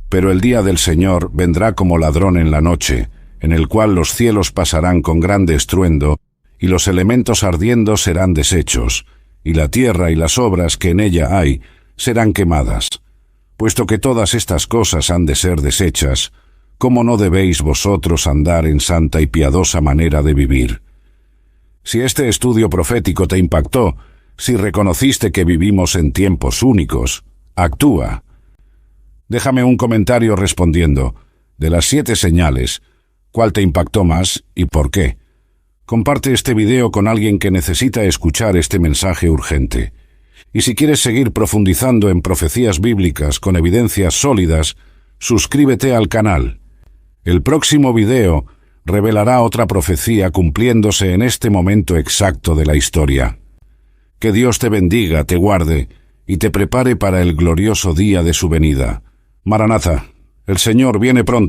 Pero el día del Señor vendrá como ladrón en la noche, en el cual los cielos pasarán con grande estruendo, y los elementos ardiendo serán deshechos, y la tierra y las obras que en ella hay serán quemadas. Puesto que todas estas cosas han de ser deshechas, ¿cómo no debéis vosotros andar en santa y piadosa manera de vivir? Si este estudio profético te impactó, si reconociste que vivimos en tiempos únicos, actúa. Déjame un comentario respondiendo, de las 7 señales, ¿cuál te impactó más y por qué? Comparte este video con alguien que necesita escuchar este mensaje urgente. Y si quieres seguir profundizando en profecías bíblicas con evidencias sólidas, suscríbete al canal. El próximo video revelará otra profecía cumpliéndose en este momento exacto de la historia. Que Dios te bendiga, te guarde y te prepare para el glorioso día de su venida. Maranatha, el Señor viene pronto.